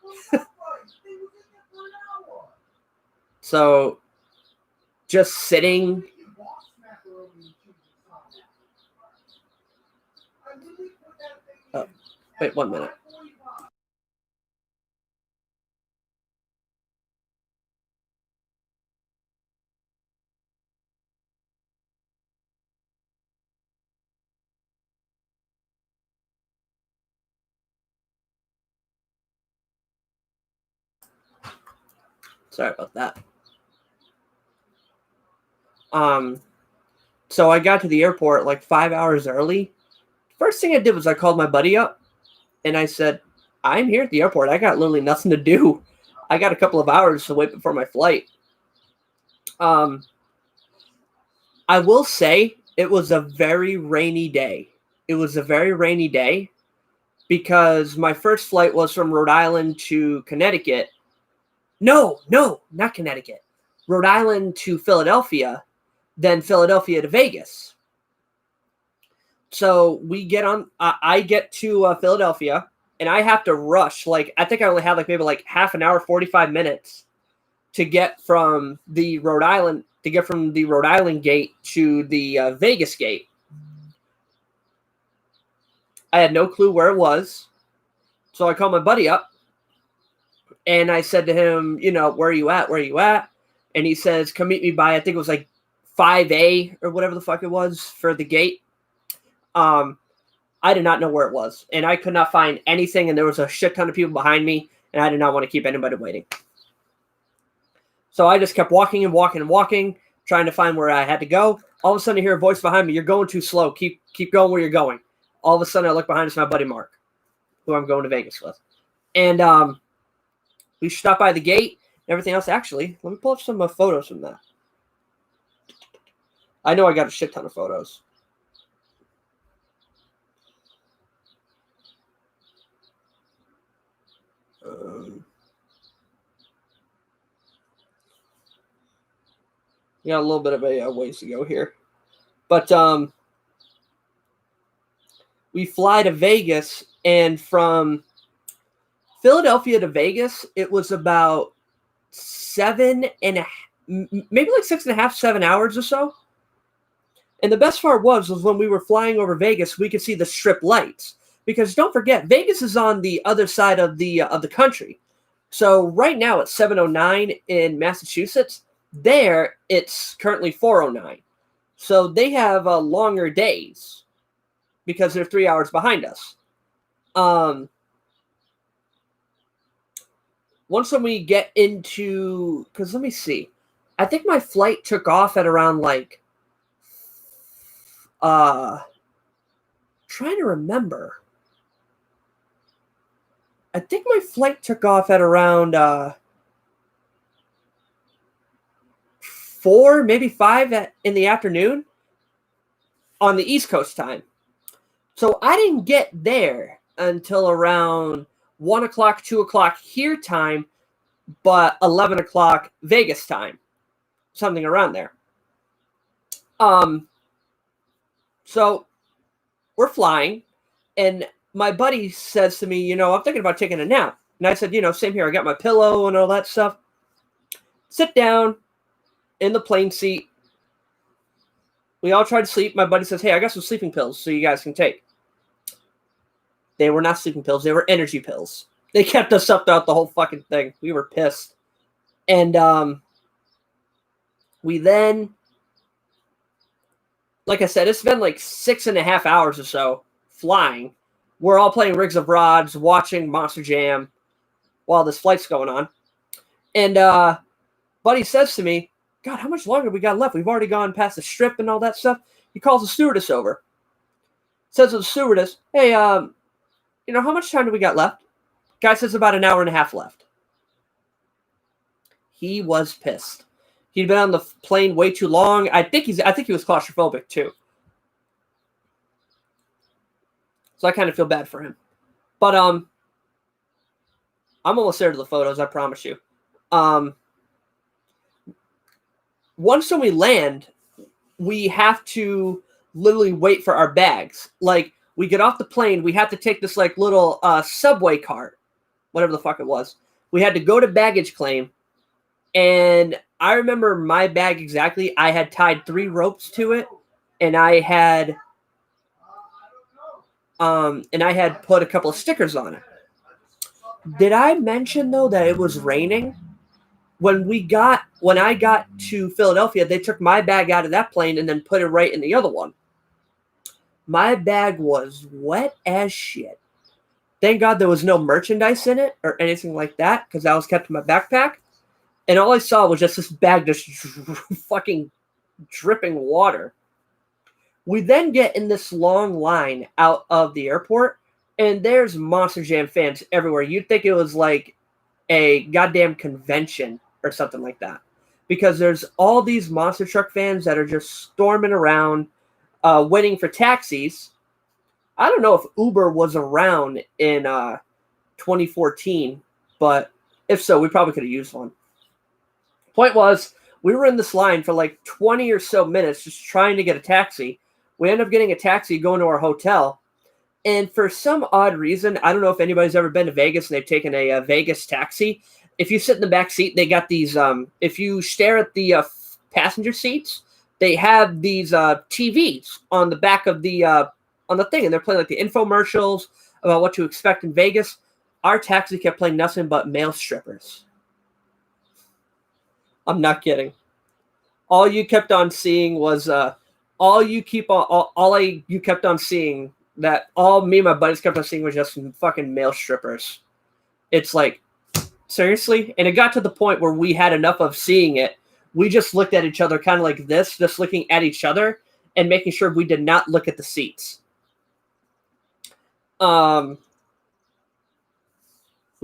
Speaker 1: So just sitting. Oh, wait 1 minute. Sorry about that. So I got to the airport like 5 hours early. First thing I did was I called my buddy up and I said, I'm here at the airport. I got literally nothing to do. I got a couple of hours to wait before my flight. I will say it was a very rainy day. It was a very rainy day because my first flight was from Rhode Island to Connecticut. No, not Connecticut. Rhode Island to Philadelphia, then Philadelphia to Vegas. So we get on, I get to Philadelphia, and I have to rush. Like, I think I only had like maybe like half an hour, 45 minutes to get from the Rhode Island gate to the Vegas gate. I had no clue where it was. So I called my buddy up and I said to him, where are you at? Where are you at? And he says, come meet me by, I think it was like 5A or whatever the fuck it was for the gate. I did not know where it was, and I could not find anything, and there was a shit ton of people behind me, and I did not want to keep anybody waiting. So I just kept walking and walking and walking, trying to find where I had to go. All of a sudden I hear a voice behind me, you're going too slow. Keep going where you're going. All of a sudden I look behind, it's my buddy Mark, who I'm going to Vegas with. And we stopped by the gate and everything else. Actually, let me pull up some photos from that. I know I got a shit ton of photos. Got a little bit of a ways to go here. But we fly to Vegas, and from Philadelphia to Vegas, it was about 7.5, maybe like 6.5, 7 hours or so. And the best part was when we were flying over Vegas, we could see the strip lights. Because don't forget, Vegas is on the other side of the country. So right now it's 7:09 in Massachusetts. There, it's currently 4:09. So they have longer days because they're 3 hours behind us. Once when we get into, because let me see, I think my flight took off at around like Trying to remember. I think my flight took off at around 4, maybe 5 in the afternoon on the East Coast time. So I didn't get there until around 1 o'clock, 2 o'clock here time, but 11 o'clock Vegas time, something around there. So we're flying, and my buddy says to me, I'm thinking about taking a nap. And I said, same here. I got my pillow and all that stuff. Sit down in the plane seat. We all tried to sleep. My buddy says, hey, I got some sleeping pills so you guys can take. They were not sleeping pills. They were energy pills. They kept us up throughout the whole fucking thing. We were pissed. And we then, like I said, it's been like 6.5 hours or so flying. We're all playing Rigs of Rods, watching Monster Jam while this flight's going on. And buddy says to me, God, how much longer we got left? We've already gone past the strip and all that stuff. He calls the stewardess over. Says to the stewardess, hey, how much time do we got left? Guy says about an hour and a half left. He was pissed. He'd been on the plane way too long. I think he was claustrophobic too. So I kind of feel bad for him. But I'm almost there to the photos, I promise you. Once when we land, we have to literally wait for our bags. Like, we get off the plane, we have to take this like little subway cart, whatever the fuck it was. We had to go to baggage claim, and I remember my bag exactly. I had tied 3 ropes to it, and I had put a couple of stickers on it. Did I mention though that it was raining? When I got to Philadelphia, they took my bag out of that plane and then put it right in the other one. My bag was wet as shit. Thank God there was no merchandise in it or anything like that, because that was kept in my backpack. And all I saw was just this bag just fucking dripping water. We then get in this long line out of the airport, and there's Monster Jam fans everywhere. You'd think it was like a goddamn convention or something like that, because there's all these monster truck fans that are just storming around, waiting for taxis. I don't know if Uber was around in 2014, but if so, we probably could have used one. Point was, we were in this line for like 20 or so minutes just trying to get a taxi. We ended up getting a taxi going to our hotel. And for some odd reason, I don't know if anybody's ever been to Vegas and they've taken a Vegas taxi. If you sit in the back seat, they got these, if you stare at the passenger seats, they have these TVs on the back of the on the thing, and they're playing like the infomercials about what to expect in Vegas. Our taxi kept playing nothing but male strippers. I'm not kidding. All you kept on seeing was all you kept on seeing that all me and my buddies kept on seeing was just fucking male strippers. It's like, seriously? And it got to the point where we had enough of seeing it. We just looked at each other kind of like this, just looking at each other and making sure we did not look at the seats. We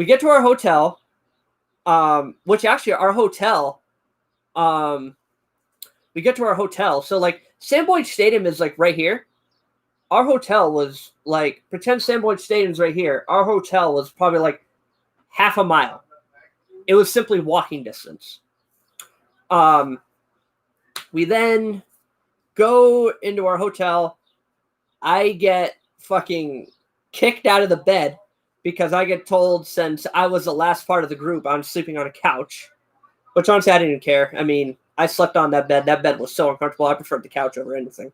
Speaker 1: get to our hotel, which actually our hotel, we get to our hotel. So like Sam Boyd Stadium is like right here. Our hotel was like, pretend Sam Boyd Stadium's right here. Our hotel was probably like half a mile. It was simply walking distance. We then go into our hotel. I get fucking kicked out of the bed because I get told, since I was the last part of the group, I'm sleeping on a couch, which honestly I didn't care. I mean, I slept on that bed. That bed was so uncomfortable. I preferred the couch over anything.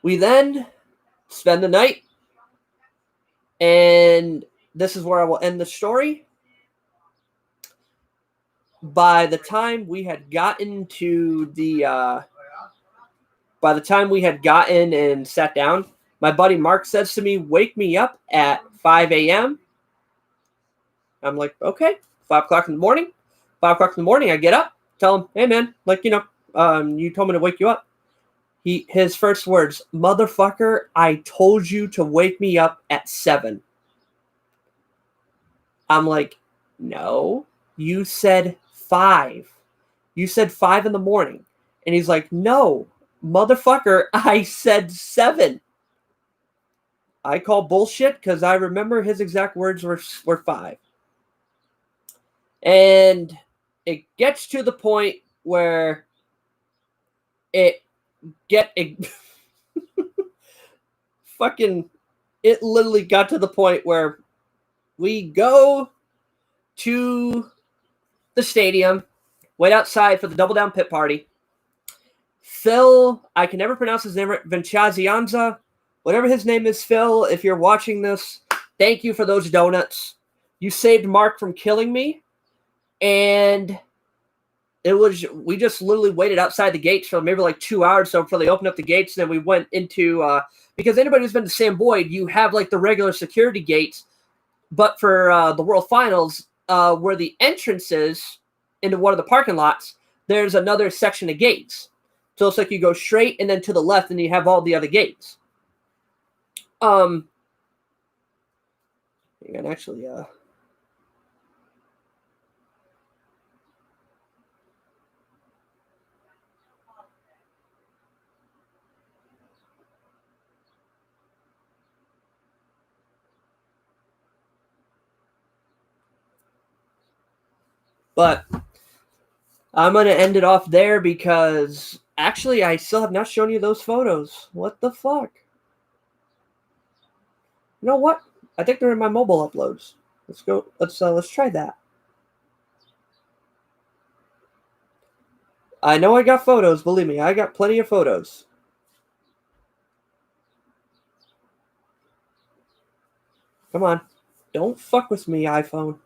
Speaker 1: We then spend the night, and this is where I will end the story. By the time we had gotten and sat down, my buddy Mark says to me, wake me up at 5 a.m. I'm like, okay, 5 o'clock in the morning. 5 o'clock in the morning, I get up, tell him, hey man, like, You told me to wake you up. His first words, motherfucker, I told you to wake me up at 7. I'm like, no, you said 5. You said 5 in the morning. And he's like, no, motherfucker, I said 7. I call bullshit because I remember his exact words were 5. And it gets to the point where it literally got to the point where we go to the stadium, wait outside for the double down pit party. Phil, I can never pronounce his name right, Vincenzianza, whatever his name is, Phil, if you're watching this, thank you for those donuts. You saved Mark from killing me. And we just literally waited outside the gates for maybe like 2 hours so before they opened up the gates. And then we went into, because anybody who's been to Sam Boyd, you have like the regular security gates. But for the World Finals, where the entrance is into one of the parking lots, there's another section of gates. So it's like you go straight and then to the left and you have all the other gates. You can actually, but I'm going to end it off there because actually I still have not shown you those photos. What the fuck? You know what? I think they're in my mobile uploads. Let's go. Let's try that. I know I got photos. Believe me, I got plenty of photos. Come on. Don't fuck with me, iPhone.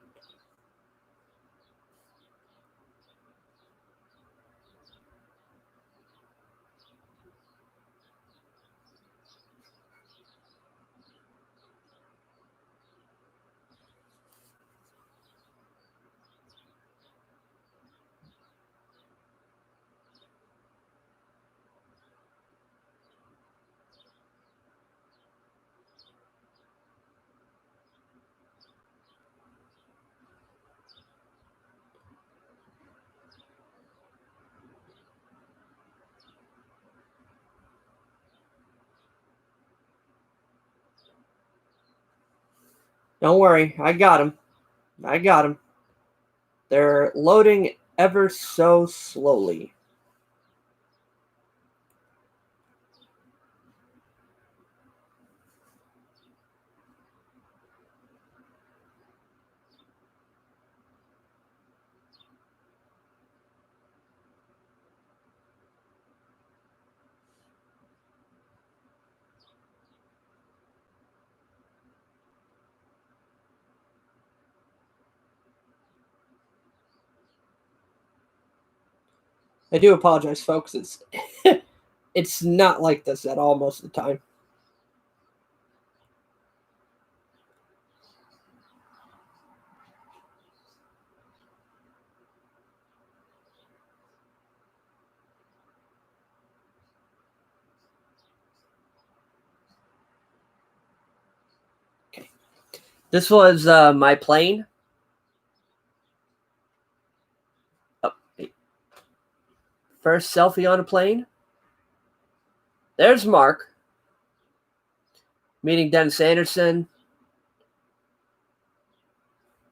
Speaker 1: Don't worry. I got them. I got them. They're loading ever so slowly. I do apologize, folks. It's it's not like this at all most of the time. Okay. This was my plane. Oh, wait. First selfie on a plane. There's Mark meeting Dennis Anderson.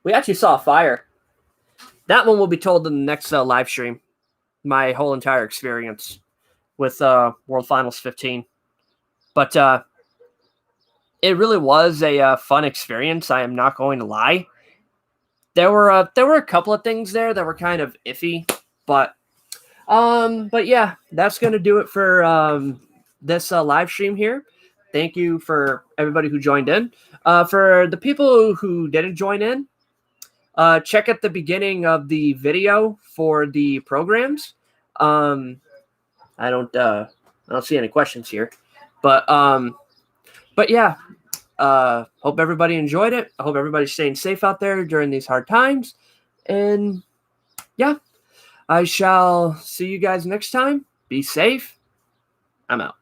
Speaker 1: We actually saw a fire. That one will be told in the next live stream. My whole entire experience with World Finals 15. But it really was a fun experience. I am not going to lie. There were a couple of things there that were kind of iffy, but yeah, that's gonna do it for this live stream here. Thank you for everybody who joined in. For the people who didn't join in, check at the beginning of the video for the programs. I don't see any questions here, but yeah. Hope everybody enjoyed it. I hope everybody's staying safe out there during these hard times. And yeah, I shall see you guys next time. Be safe. I'm out.